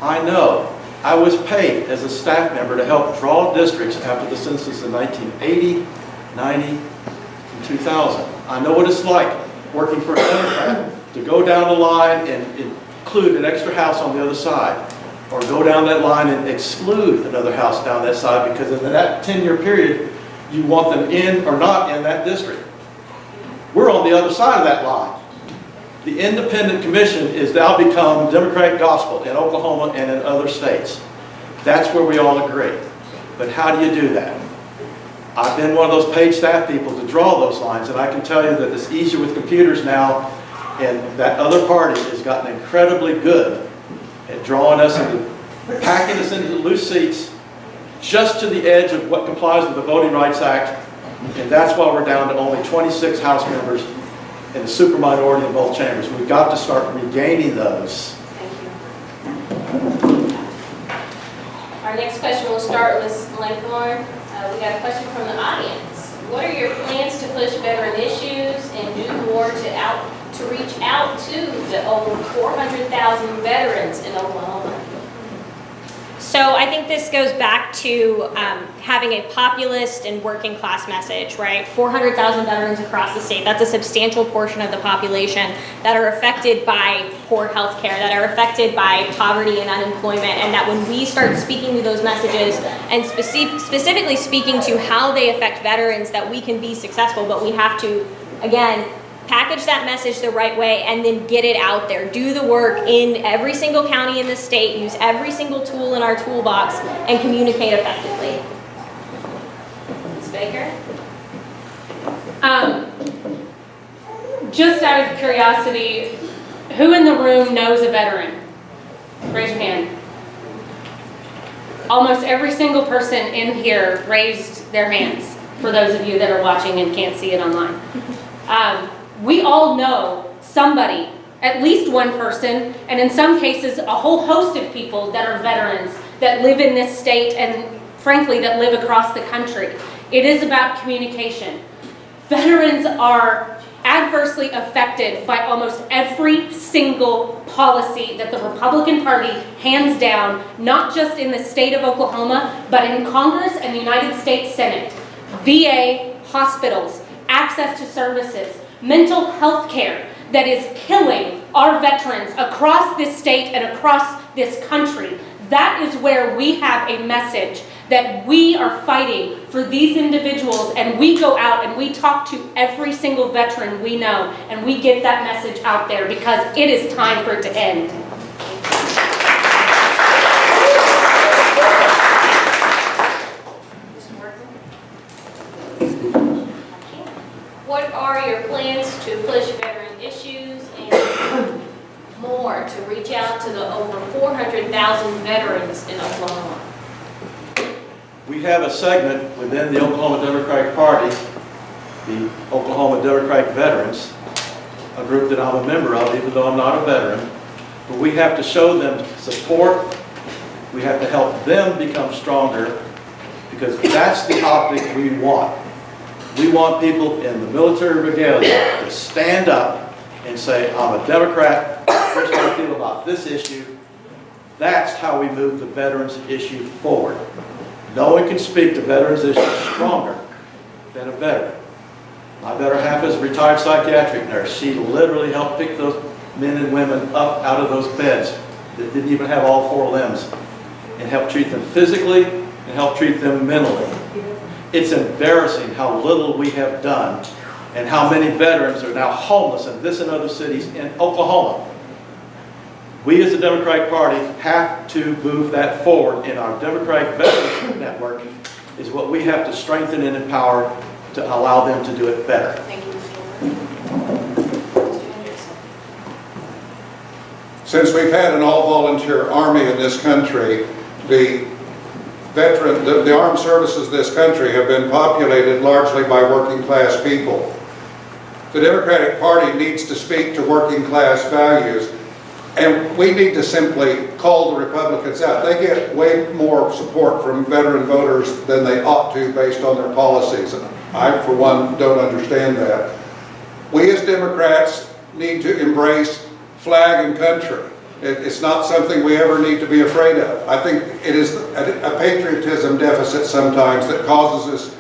I know. I was paid as a staff member to help draw districts after the census in 1980, 90, and 2000. I know what it's like working for a Democrat to go down the line and include an extra house on the other side, or go down that line and exclude another house down that side, because in that 10-year period, you want them in or not in that district. We're on the other side of that line. The independent commission is now become Democratic gospel in Oklahoma and in other states. That's where we all agree. But how do you do that? I've been one of those paid staff people to draw those lines, and I can tell you that it's easier with computers now, and that other party has gotten incredibly good at drawing us into, packing us into loose seats just to the edge of what complies with the Voting Rights Act, and that's why we're down to only 26 House members and a super minority in both chambers. We've got to start regaining those. Thank you. Our next question will start with Ms. Langthorn. We got a question from the audience. What are your plans to push veteran issues and do more to reach out to the over 400,000 veterans in Oklahoma? So I think this goes back to having a populist and working class message, right? 400,000 veterans across the state. That's a substantial portion of the population that are affected by poor health care, that are affected by poverty and unemployment, and that when we start speaking to those messages and specifically speaking to how they affect veterans, that we can be successful, but we have to, again, package that message the right way and then get it out there. Do the work in every single county in the state, use every single tool in our toolbox, and communicate effectively. Ms. Baker? Just out of curiosity, who in the room knows a veteran? Raise your hand. Almost every single person in here raised their hands, for those of you that are watching and can't see it online. We all know somebody, at least one person, and in some cases a whole host of people that are veterans that live in this state and frankly that live across the country. It is about communication. Veterans are adversely affected by almost every single policy that the Republican Party hands down, not just in the state of Oklahoma, but in Congress and the United States Senate. VA, hospitals, access to services, mental health care that is killing our veterans across this state and across this country. That is where we have a message that we are fighting for these individuals, and we go out and we talk to every single veteran we know, and we get that message out there because it is time for it to end. What are your plans to push veteran issues and more to reach out to the over 400,000 veterans in Oklahoma? We have a segment within the Oklahoma Democratic Party the Oklahoma Democratic Veterans, a group that I'm a member of, even though I'm not a veteran. But we have to show them support. We have to help them become stronger, because that's the optic we want. We want people in the military regalia to stand up and say, I'm a Democrat, here's how I feel about this issue. That's how we move the veterans issue forward. No one can speak to veterans issues stronger than a veteran. My better half is a retired psychiatric nurse. She literally helped pick those men and women up out of those beds that didn't even have all four limbs, and help treat them physically and help treat them mentally. It's embarrassing how little we have done and how many veterans are now homeless in this and other cities in Oklahoma. We as the Democratic Party have to move that forward, and our Democratic Veterans Network is what we have to strengthen and empower to allow them to do it better. Thank you, Mr. Henricksen. Since we've had an all-volunteer army in this country, the armed services of this country have been populated largely by working class people. The Democratic Party needs to speak to working class values, and we need to simply call the Republicans out. They get way more support from veteran voters than they ought to based on their policies. And I, for one, don't understand that. We as Democrats need to embrace flag and country. It's not something we ever need to be afraid of. I think it is a patriotism deficit sometimes that causes us,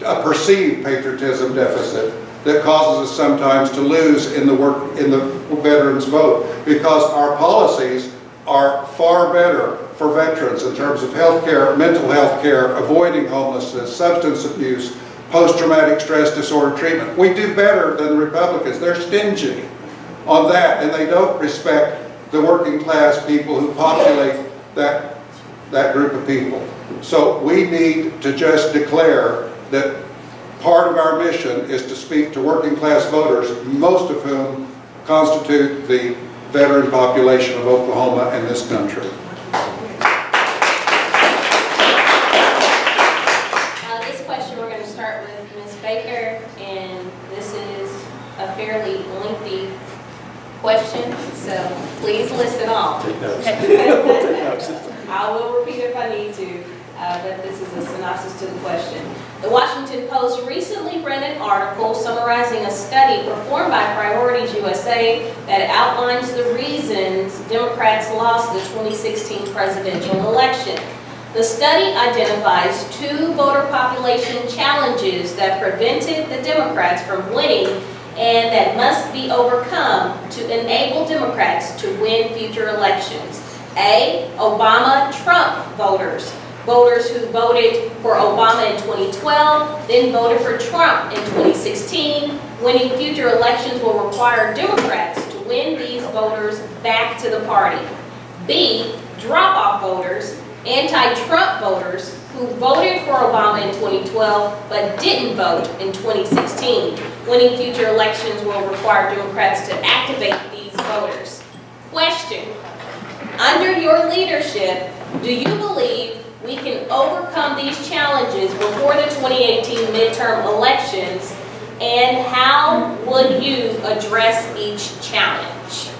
a perceived patriotism deficit that causes us sometimes to lose in the veterans vote, because our policies are far better for veterans in terms of health care, mental health care, avoiding homelessness, substance abuse, post-traumatic stress disorder treatment. We do better than the Republicans. They're stingy on that, and they don't respect the working class people who populate that group of people. So we need to just declare that part of our mission is to speak to working class voters, most of whom constitute the veteran population of Oklahoma and this country. This question we're going to start with Ms. Baker, and this is a fairly lengthy question, so please listen all. Take notes. I will repeat if I need to, but this is a synopsis to the question. The Washington Post recently ran an article summarizing a study performed by Priorities USA that outlines the reasons Democrats lost the 2016 presidential election. The study identifies 2 voter population challenges that prevented the Democrats from winning and that must be overcome to enable Democrats to win future elections. A, Obama-Trump voters. Voters who voted for Obama in 2012, then voted for Trump in 2016. Winning future elections will require Democrats to win these voters back to the party. B, drop-off voters, anti-Trump voters who voted for Obama in 2012 but didn't vote in 2016. Winning future elections will require Democrats to activate these voters. Question: under your leadership, do you believe we can overcome these challenges before the 2018 midterm elections, and how would you address each challenge?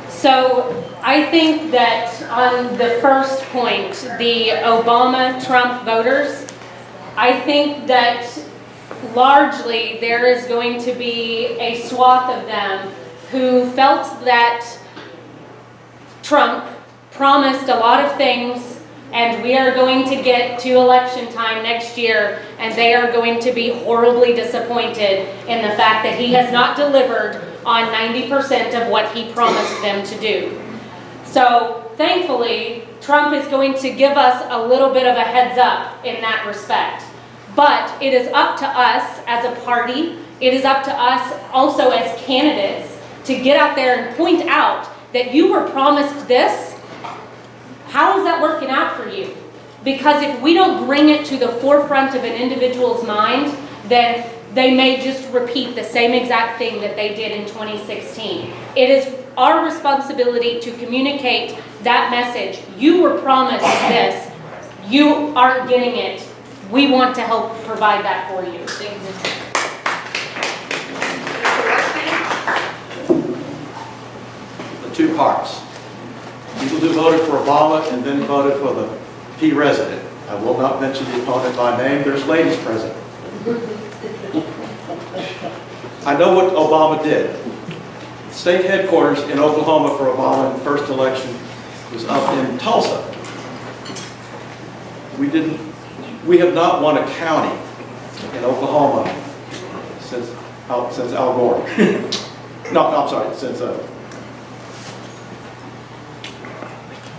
So I think that on the first point, the Obama-Trump voters, I think that largely there is going to be a swath of them who felt that Trump promised a lot of things, and we are going to get to election time next year, and they are going to be horribly disappointed in the fact that he has not delivered on 90% of what he promised them to do. So thankfully, Trump is going to give us a little bit of a heads up in that respect. But it is up to us as a party, it is up to us also as candidates to get out there and point out that you were promised this. How is that working out for you? Because if we don't bring it to the forefront of an individual's mind, then they may just repeat the same exact thing that they did in 2016. It is our responsibility to communicate that message. You were promised this. You aren't getting it. We want to help provide that for you. two parts. People who voted for Obama and then voted for the P resident. I will not mention the opponent by name. There's ladies present. I know what Obama did. State headquarters in Oklahoma for Obama in the first election was up in Tulsa. We have not won a county in Oklahoma since Al Gore. No, I'm sorry, since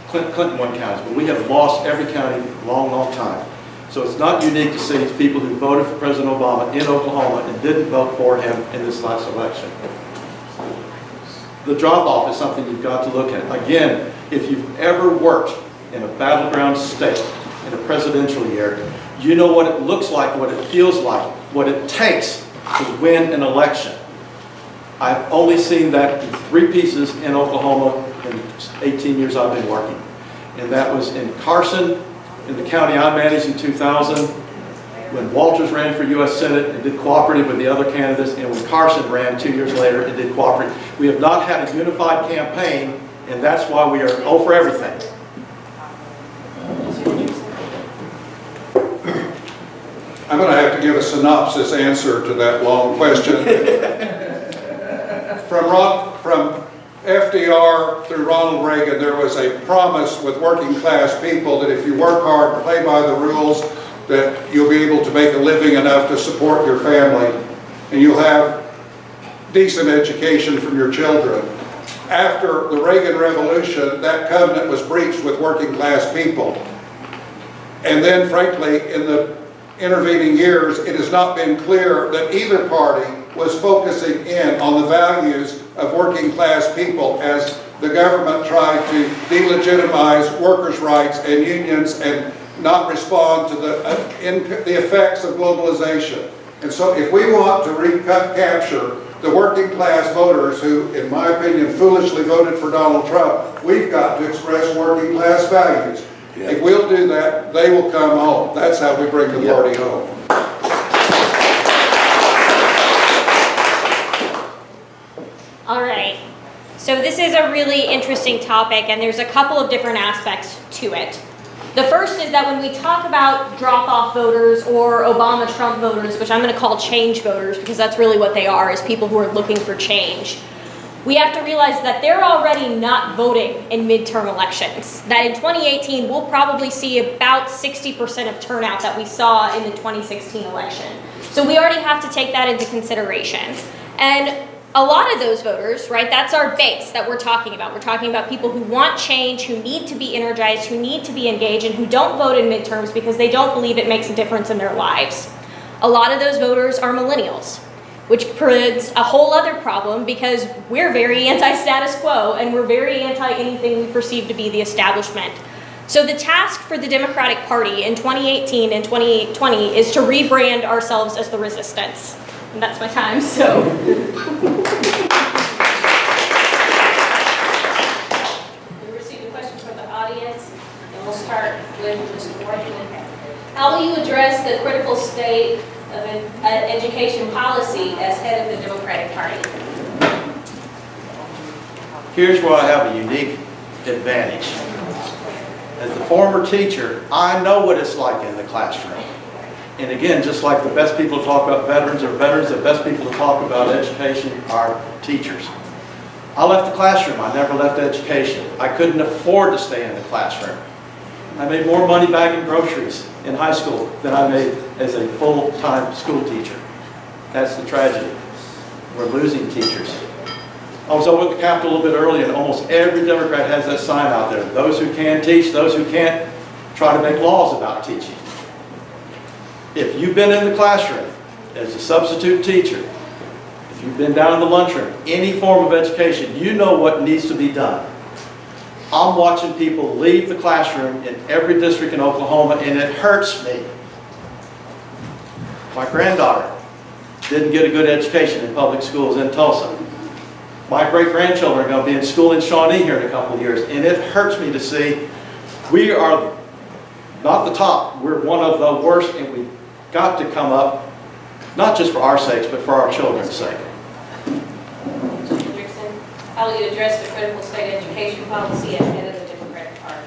Clinton won counties, but we have lost every county for a long, long time. So it's not unique to see people who voted for President Obama in Oklahoma and didn't vote for him in this last election. The drop-off is something you've got to look at. Again, if you've ever worked in a battleground state in a presidential year, you know what it looks like, what it feels like, what it takes to win an election. I've only seen that in 3 pieces in Oklahoma in 18 years I've been working. And that was in Carson, in the county I managed in 2000, when Walters ran for U.S. Senate and did cooperative with the other candidates, and when Carson ran 2 years later and did cooperative. We have not had a unified campaign, and that's why we are 0 for everything. I'm going to have to give a synopsis answer to that long question. From FDR through Ronald Reagan, there was a promise with working class people that if you work hard and play by the rules, that you'll be able to make a living enough to support your family, and you'll have decent education from your children. After the Reagan Revolution, that covenant was breached with working class people. And then, frankly, in the intervening years, it has not been clear that either party was focusing in on the values of working class people as the government tried to delegitimize workers' rights and unions and not respond to the effects of globalization. And so if we want to recapture the working class voters who, in my opinion, foolishly voted for Donald Trump, we've got to express working class values. Yeah. If we'll do that, they will come home. That's how we bring the party home. All right. So this is a really interesting topic, and there's a couple of different aspects to it. The first is that when we talk about drop-off voters or Obama-Trump voters, which I'm going to call change voters because that's really what they are, is people who are looking for change, we have to realize that they're already not voting in midterm elections. That in 2018, we'll probably see about 60% of turnout that we saw in the 2016 election. So we already have to take that into consideration. And a lot of those voters, right, that's our base that we're talking about. We're talking about people who want change, who need to be energized, who need to be engaged, and who don't vote in midterms because they don't believe it makes a difference in their lives. A lot of those voters are millennials, which presents a whole other problem because we're very anti-status quo and we're very anti-anything we perceive to be the establishment. So the task for the Democratic Party in 2018 and 2020 is to rebrand ourselves as the resistance. And that's my time, so. We received a question from the audience, and we'll start with Mr. Workman. How will you address the critical state of education policy as head of the Democratic Party? Here's where I have a unique advantage. As the former teacher, I know what it's like in the classroom. And again, just like the best people to talk about veterans are veterans, the best people to talk about education are teachers. I left the classroom. I never left education. I couldn't afford to stay in the classroom. I made more money bagging groceries in high school than I made as a full-time school teacher. That's the tragedy. We're losing teachers. I was over at the Capitol a little bit earlier, and almost every Democrat has that sign out there. Those who can teach, those who can't, try to make laws about teaching. If you've been in the classroom as a substitute teacher, if you've been down in the lunchroom, any form of education, you know what needs to be done. I'm watching people leave the classroom in every district in Oklahoma, and it hurts me. My granddaughter didn't get a good education in public schools in Tulsa. My great-grandchildren are going to be in school in Shawnee here in a couple of years, and it hurts me to see we are not the top. We're one of the worst, and we've got to come up, not just for our sakes, but for our children's sake. Mr. Henricksen, how how will you address the critical state education policy as head of the Democratic Party?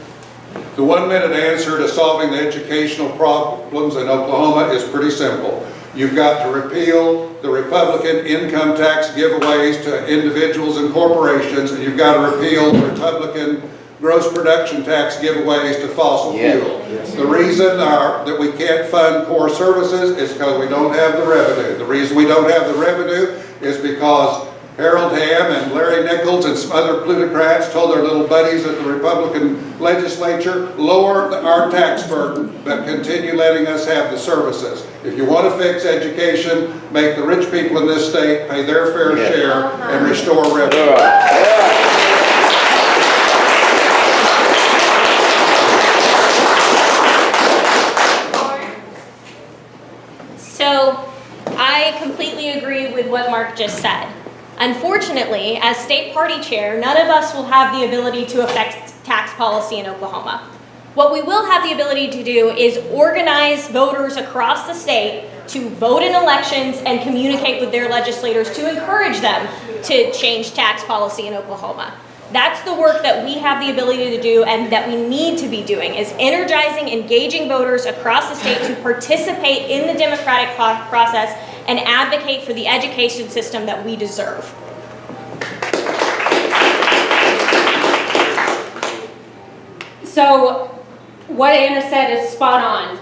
The 1-minute answer to solving the educational problems in Oklahoma is pretty simple. You've got to repeal the Republican income tax giveaways to individuals and corporations, and you've got to repeal the Republican gross production tax giveaways to fossil fuel. The reason that we can't fund core services is because we don't have the revenue. The reason we don't have the revenue is because Harold Hamm and Larry Nichols and some other plutocrats told their little buddies at the Republican legislature, lower our tax burden, but continue letting us have the services. If you want to fix education, make the rich people in this state pay their fair share and restore revenue. So I completely agree with what Mark just said. Unfortunately, as state party chair, none of us will have the ability to affect tax policy in Oklahoma. What we will have the ability to do is organize voters across the state to vote in elections and communicate with their legislators to encourage them to change tax policy in Oklahoma. That's the work that we have the ability to do and that we need to be doing, is energizing, engaging voters across the state to participate in the democratic process and advocate for the education system that we deserve. So what Anna said is spot on.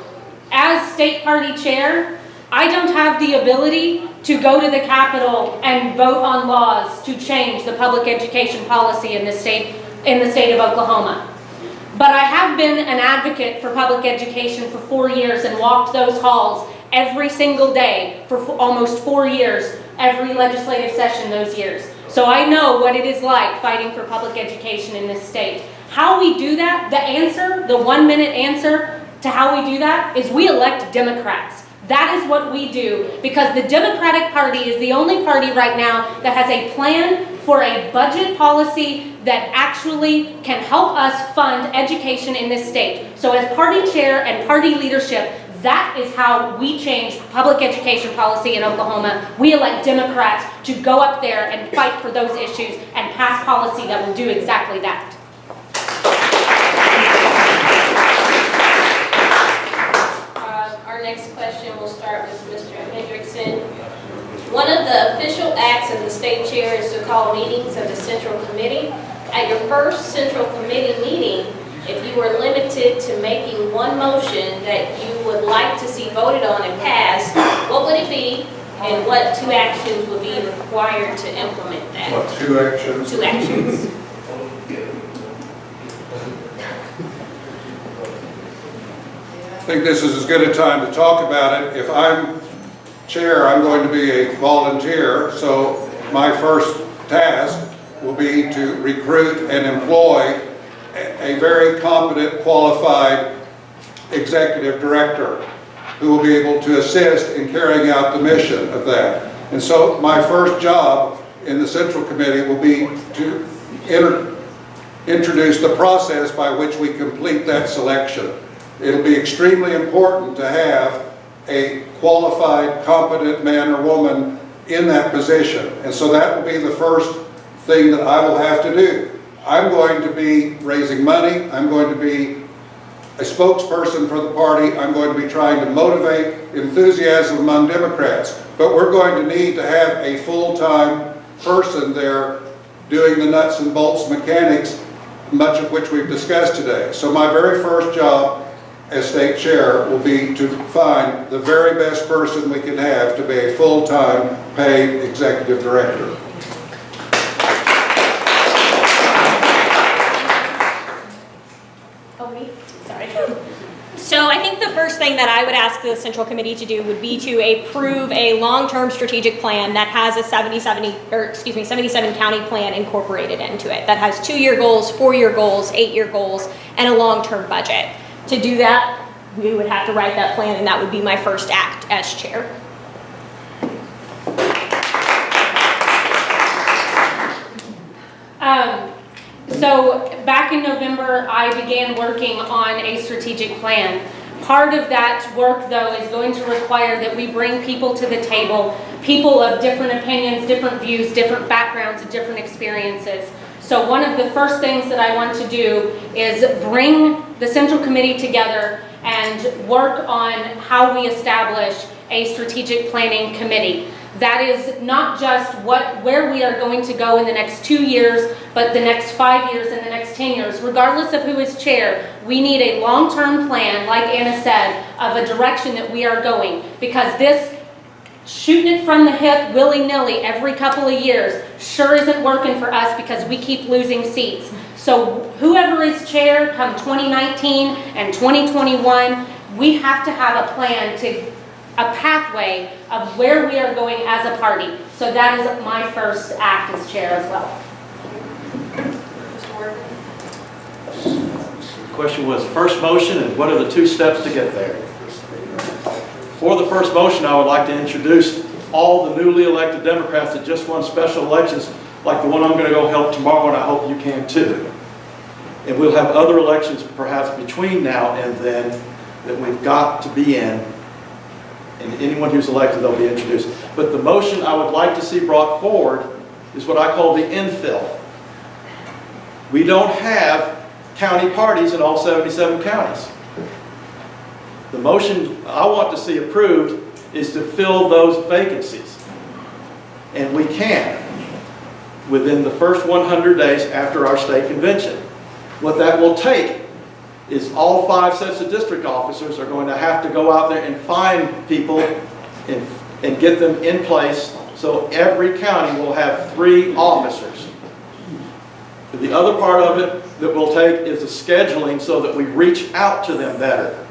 As state party chair, I don't have the ability to go to the Capitol and vote on laws to change the public education policy in the state of Oklahoma. But I have been an advocate for public education for 4 years and walked those halls every single day for almost 4 years, every legislative session those years. So I know what it is like fighting for public education in this state. How we do that, the answer, the 1-minute answer to how we do that is we elect Democrats. That is what we do, because the Democratic Party is the only party right now that has a plan for a budget policy that actually can help us fund education in this state. So as party chair and party leadership, that is how we change public education policy in Oklahoma. We elect Democrats to go up there and fight for those issues and pass policy that will do exactly that. Our next question will start with Mr. Henricksen. One of the official acts of the state chair is to call meetings of the Central Committee. At your first Central Committee meeting, if you were limited to making one motion that you would like to see voted on and passed, what would it be, and what 2 actions would be required to implement that? What, 2 actions? 2 actions. I think this is as good a time to talk about it. If I'm chair, I'm going to be a volunteer, so my first task will be to recruit and employ a very competent, qualified executive director who will be able to assist in carrying out the mission of that. And so my first job in the Central Committee will be to introduce the process by which we complete that selection. It'll be extremely important to have a qualified, competent man or woman in that position. And so that will be the first thing that I will have to do. I'm going to be raising money. I'm going to be a spokesperson for the party. I'm going to be trying to motivate enthusiasm among Democrats. But we're going to need to have a full-time person there doing the nuts and bolts mechanics, much of which we've discussed today. So my very first job as state chair will be to find the very best person we can have to be a full-time paid executive director. Oh, me? Sorry. So I think the first thing that I would ask the Central Committee to do would be to approve a long-term strategic plan that has a 77 county plan incorporated into it, that has 2-year goals, 4-year goals, 8-year goals, and a long-term budget. To do that, we would have to write that plan, and that would be my first act as chair. So back in November, I began working on a strategic plan. Part of that work, though, is going to require that we bring people to the table, people of different opinions, different views, different backgrounds, and different experiences. So one of the first things that I want to do is bring the Central Committee together and work on how we establish a strategic planning committee. That is not just where we are going to go in the next 2 years, but the next 5 years and the next 10 years. Regardless of who is chair, we need a long-term plan, like Anna said, of a direction that we are going. Because this shooting it from the hip willy-nilly every couple of years sure isn't working for us because we keep losing seats. So whoever is chair come 2019 and 2021, we have to have a plan, a pathway of where we are going as a party. So that is my first act as chair as well. The question was first motion and what are the 2 steps to get there? For the first motion, I would like to introduce all the newly elected Democrats that just won special elections, like the one I'm going to go help tomorrow, and I hope you can too. And we'll have other elections perhaps between now and then that we've got to be in. And anyone who's elected, they'll be introduced. But the motion I would like to see brought forward is what I call the infill. We don't have county parties in all 77 counties. The motion I want to see approved is to fill those vacancies. And we can within the first 100 days after our state convention. What that will take is all 5 sets of district officers are going to have to go out there and find people and get them in place so every county will have 3 officers. The other part of it that we'll take is the scheduling so that we reach out to them better.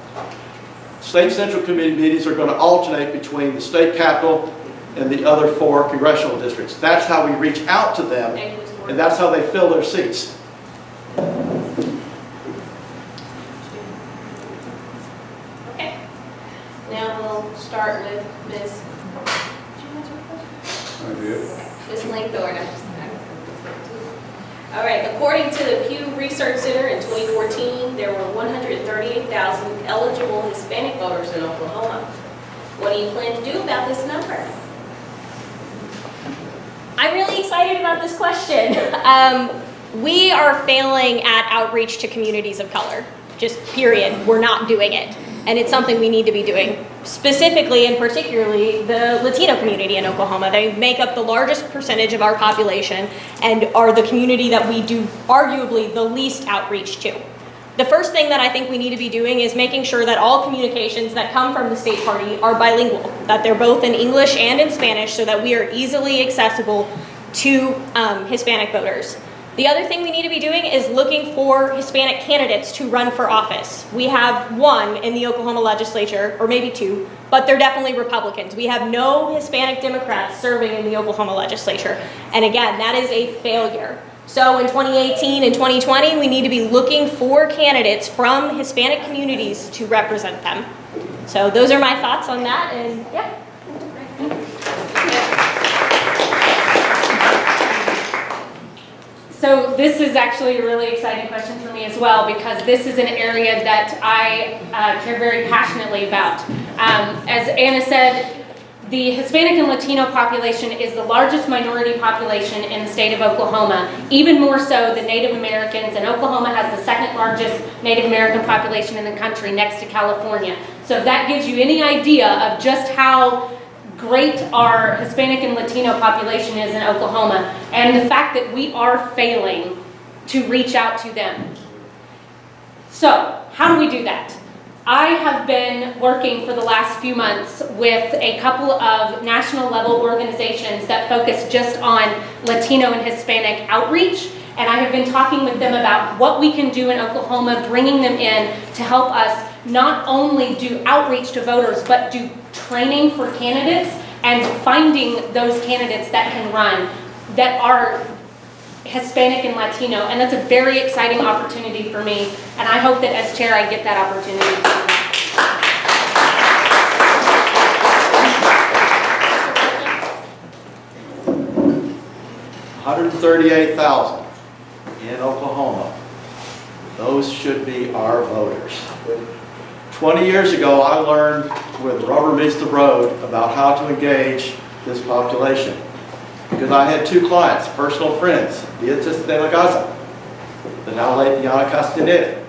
State Central Committee meetings are going to alternate between the state capitol and the other 4 congressional districts. That's how we reach out to them, and that's how they fill their seats. Okay. Now we'll start with Ms. Ms. Langthorn. All right, according to the Pew Research Center in 2014, there were 138,000 eligible Hispanic voters in Oklahoma. What do you plan to do about this number? I'm really excited about this question. We are failing at outreach to communities of color, just period. We're not doing it. And it's something we need to be doing, specifically and particularly the Latino community in Oklahoma. They make up the largest percentage of our population and are the community that we do arguably the least outreach to. The first thing that I think we need to be doing is making sure that all communications that come from the state party are bilingual, that they're both in English and in Spanish so that we are easily accessible to Hispanic voters. The other thing we need to be doing is looking for Hispanic candidates to run for office. We have 1 in the Oklahoma legislature, or maybe 2, but they're definitely Republicans. We have no Hispanic Democrats serving in the Oklahoma legislature. And again, that is a failure. So in 2018 and 2020, we need to be looking for candidates from Hispanic communities to represent them. So those are my thoughts on that, and yeah. So this is actually a really exciting question for me as well, because this is an area that I care very passionately about. As Anna said, the Hispanic and Latino population is the largest minority population in the state of Oklahoma, even more so than Native Americans, and Oklahoma has the 2nd largest Native American population in the country next to California. So if that gives you any idea of just how great our Hispanic and Latino population is in Oklahoma, and the fact that we are failing to reach out to them. So, how do we do that? I have been working for the last few months with a couple of national level organizations that focus just on Latino and Hispanic outreach, and I have been talking with them about what we can do in Oklahoma, bringing them in to help us not only do outreach to voters, but do training for candidates and finding those candidates that can run that are Hispanic and Latino. And that's a very exciting opportunity for me. And I hope that as chair, I get that opportunity. 138,000 in Oklahoma. Those should be our voters. 20 years ago, I learned where the rubber meets the road about how to engage this population. Because I had two clients, personal friends, Beatriz de la Gaza, the now late Yana Castaneda,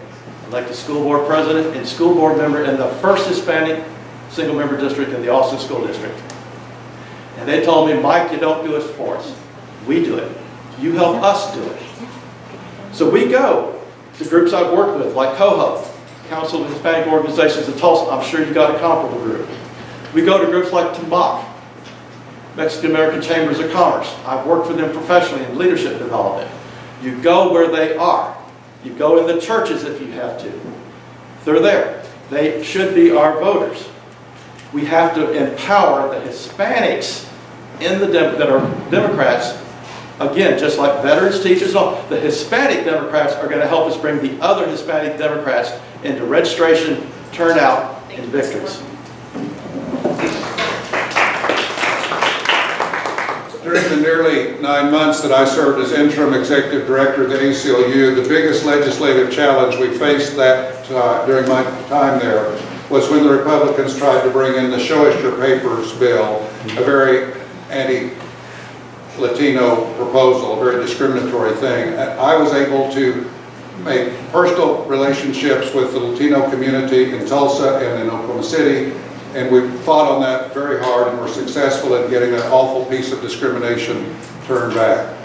elected school board president and school board member in the first Hispanic single member district in the Austin School District. And they told me, Mike, you don't do it for us. We do it. You help us do it. So we go to groups I've worked with, like COHO, Council of Hispanic Organizations in Tulsa. I'm sure you got a comparable group. We go to groups like TMAC, Mexican American Chambers of Commerce. I've worked for them professionally in leadership development. You go where they are. You go in the churches if you have to. They're there. They should be our voters. We have to empower the Hispanics in that are Democrats. Again, just like veterans, teachers, all, the Hispanic Democrats are going to help us bring the other Hispanic Democrats into registration, turnout, and victories. During the nearly 9 months that I served as interim executive director of the ACLU, the biggest legislative challenge we faced during my time there was when the Republicans tried to bring in the Show Us Your Papers bill, a very anti-Latino proposal, a very discriminatory thing. I was able to make personal relationships with the Latino community in Tulsa and in Oklahoma City, and we fought on that very hard and were successful in getting that awful piece of discrimination turned back.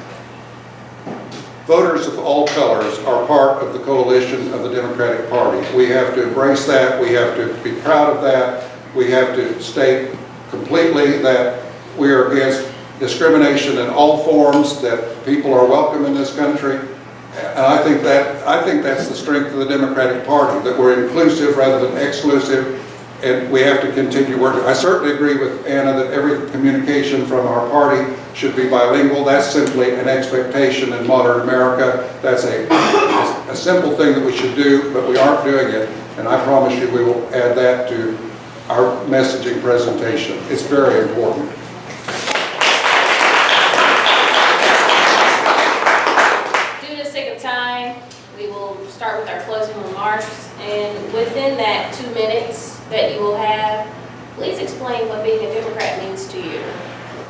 Voters of all colors are part of the coalition of the Democratic Party. We have to embrace that. We have to be proud of that. We have to state completely that we are against discrimination in all forms, that people are welcome in this country. And I think that's the strength of the Democratic Party, that we're inclusive rather than exclusive, and we have to continue working. I certainly agree with Anna that every communication from our party should be bilingual. That's simply an expectation in modern America. That's a simple thing that we should do, but we aren't doing it. And I promise you we will add that to our messaging presentation. It's very important. Due to the sake of time, we will start with our closing remarks. And within that 2 minutes that you will have, please explain what being a Democrat means to you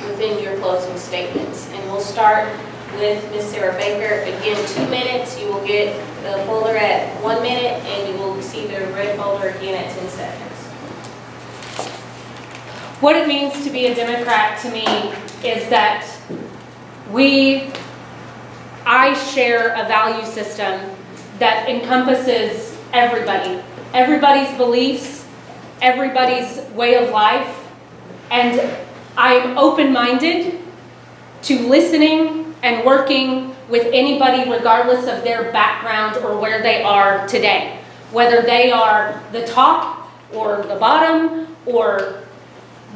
within your closing statements. And we'll start with Ms. Sarah Baker. Again, 2 minutes. You will get the folder at 1 minute, and you will see the red folder again at 10 seconds. What it means to be a Democrat to me is that I share a value system that encompasses everybody, everybody's beliefs, everybody's way of life, and I'm open-minded to listening and working with anybody regardless of their background or where they are today. Whether they are the top or the bottom or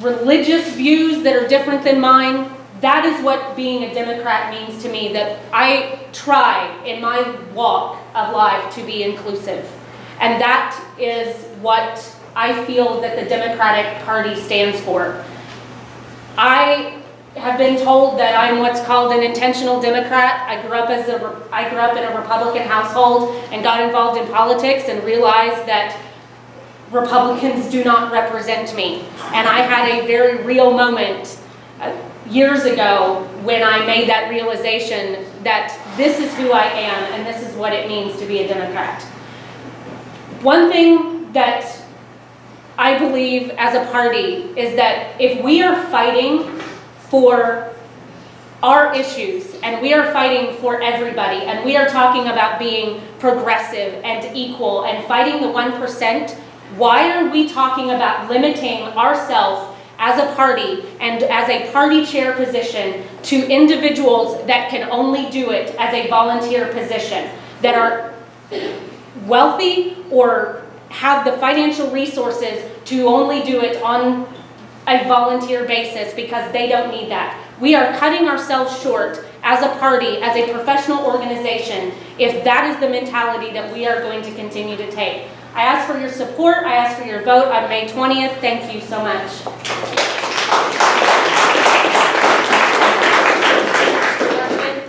religious views that are different than mine, that is what being a Democrat means to me, that I try in my walk of life to be inclusive. And that is what I feel that the Democratic Party stands for. I have been told that I'm what's called an intentional Democrat. I grew up in a Republican household and got involved in politics and realized that Republicans do not represent me. And I had a very real moment years ago when I made that realization that this is who I am and this is what it means to be a Democrat. One thing that I believe as a party is that if we are fighting for our issues and we are fighting for everybody and we are talking about being progressive and equal and fighting the 1%, why are we talking about limiting ourselves as a party and as a party chair position to individuals that can only do it as a volunteer position, that are wealthy or have the financial resources to only do it on a volunteer basis because they don't need that? We are cutting ourselves short as a party, as a professional organization, if that is the mentality that we are going to continue to take. I ask for your support. I ask for your vote on May 20th. Thank you so much.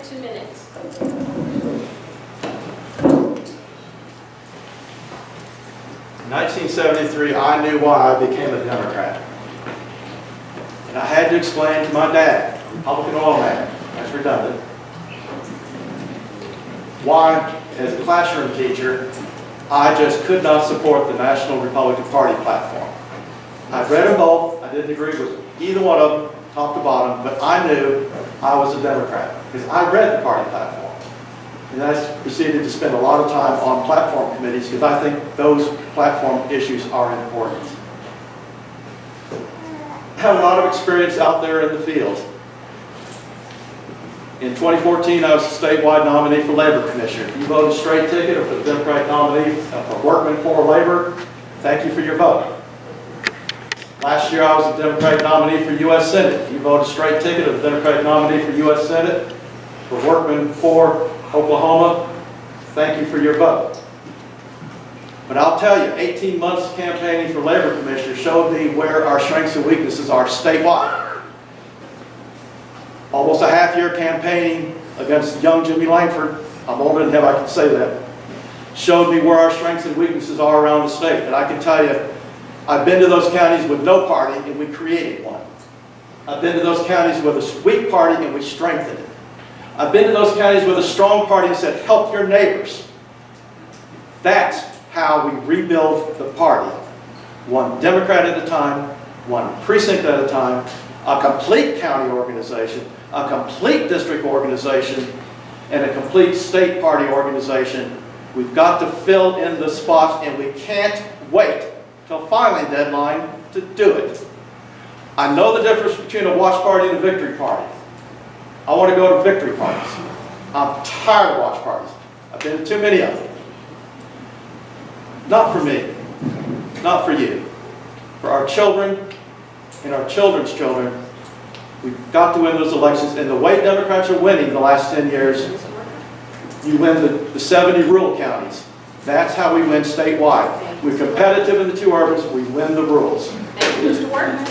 2 minutes. In 1970, 1973, I knew why I became a Democrat. And I had to explain to my dad, Republican oil man, that's redundant, why, as a classroom teacher, I just could not support the National Republican Party platform. I read them both. I didn't agree with either one of them, top to bottom, but I knew I was a Democrat because I read the party platform. And I proceeded to spend a lot of time on platform committees because I think those platform issues are important. I have a lot of experience out there in the field. In 2014, I was a statewide nominee for Labor Commissioner. If you voted straight ticket or for the Democratic nominee for Workman for Labor, thank you for your vote. Last year, I was a Democratic nominee for U.S. Senate. If you voted straight ticket or the Democratic nominee for U.S. Senate for Workman for Oklahoma, thank you for your vote. But I'll tell you, 18 months campaigning for Labor Commissioner showed me where our strengths and weaknesses are statewide. Almost a half-year campaigning against young Jimmy Langthorn, I'm older than him, I can say that, showed me where our strengths and weaknesses are around the state. And I can tell you, I've been to those counties with no party and we created one. I've been to those counties with a weak party and we strengthened it. I've been to those counties with a strong party and said, help your neighbors. That's how we rebuild the party. One Democrat at a time, one precinct at a time, a complete county organization, a complete district organization, and a complete state party organization. We've got to fill in the spots and we can't wait till filing deadline to do it. I know the difference between a watch party and a victory party. I want to go to victory parties. I'm tired of watch parties. I've been to too many of them. Not for me, not for you. For our children and our children's children, we've got to win those elections. And the way Democrats are winning the last 10 years, you win the 70 rural counties. That's how we win statewide. We're competitive in the two urbans, we win the rurals. Thank you, Mr. Workman.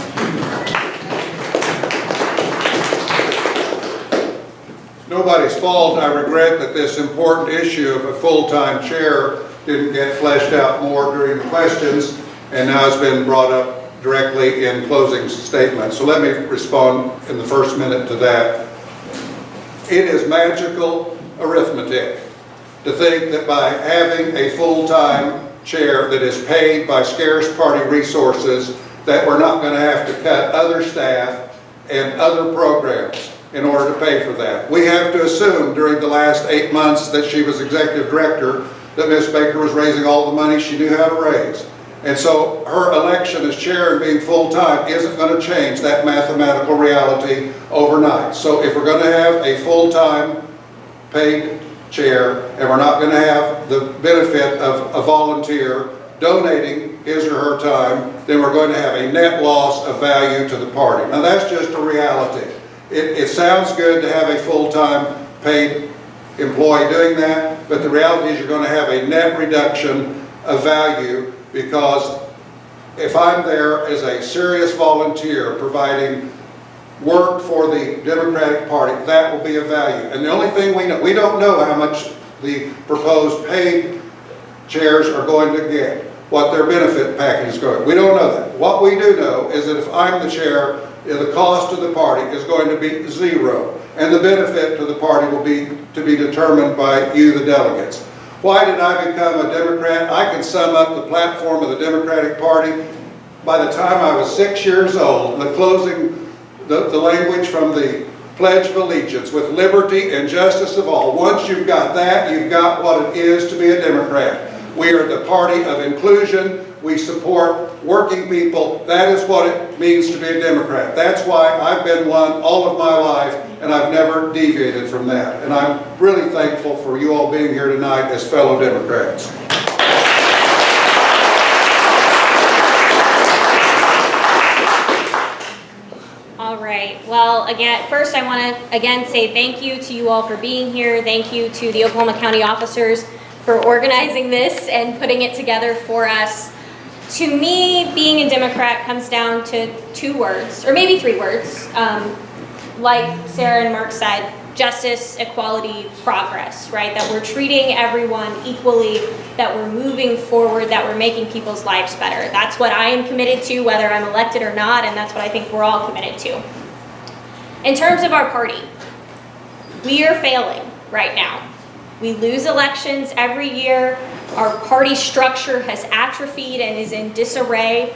Nobody's fault. I regret that this important issue of a full-time chair didn't get fleshed out more during the questions, and now has been brought up directly in closing statements. So let me respond in the first minute to that. It is magical arithmetic to think that by having a full-time chair that is paid by scarce party resources, that we're not going to have to cut other staff and other programs in order to pay for that. We have to assume during the last 8 months that she was executive director that Ms. Baker was raising all the money she knew how to raise. And so her election as chair and being full-time isn't going to change that mathematical reality overnight. So if we're going to have a full-time paid chair and we're not going to have the benefit of a volunteer donating his or her time, then we're going to have a net loss of value to the party. Now that's just a reality. It sounds good to have a full-time paid employee doing that, but the reality is you're going to have a net reduction of value, because if I'm there as a serious volunteer providing work for the Democratic Party, that will be of value. And the only thing we don't know how much the proposed paid chairs are going to get, what their benefit package is going. We don't know that. What we do know is that if I'm the chair, the cost to the party is going to be zero, and the benefit to the party will be to be determined by you, the delegates. Why did I become a Democrat? I can sum up the platform of the Democratic Party. By the time I was 6 years old, the language from the Pledge of Allegiance, with liberty and justice of all. Once you've got that, you've got what it is to be a Democrat. We are the party of inclusion. We support working people. That is what it means to be a Democrat. That's why I've been one all of my life, and I've never deviated from that. And I'm really thankful for you all being here tonight as fellow Democrats. All right. Well, again, first I want to again say thank you to you all for being here. Thank you to the Oklahoma County officers for organizing this and putting it together for us. To me, being a Democrat comes down to 2 words, or maybe 3 words. Like Sarah and Mark said, justice, equality, progress, right? That we're treating everyone equally, that we're moving forward, that we're making people's lives better. That's what I am committed to, whether I'm elected or not, and that's what I think we're all committed to. In terms of our party, we are failing right now. We lose elections every year. Our party structure has atrophied and is in disarray.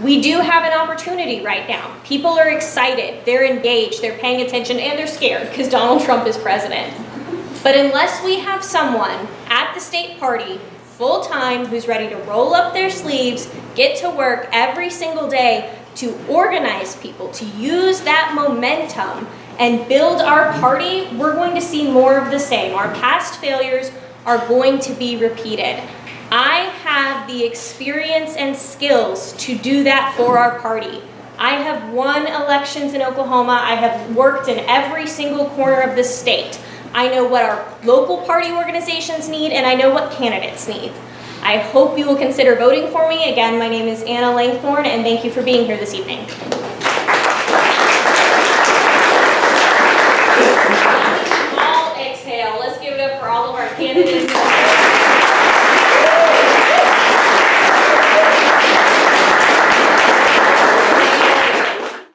We do have an opportunity right now. People are excited, they're engaged, they're paying attention, and they're scared because Donald Trump is president. But unless we have someone at the state party full-time who's ready to roll up their sleeves, get to work every single day to organize people, to use that momentum and build our party, we're going to see more of the same. Our past failures are going to be repeated. I have the experience and skills to do that for our party. I have won elections in Oklahoma. I have worked in every single corner of the state. I know what our local party organizations need, and I know what candidates need. I hope you will consider voting for me. Again, my name is Anna Langthorn, and thank you for being here this evening.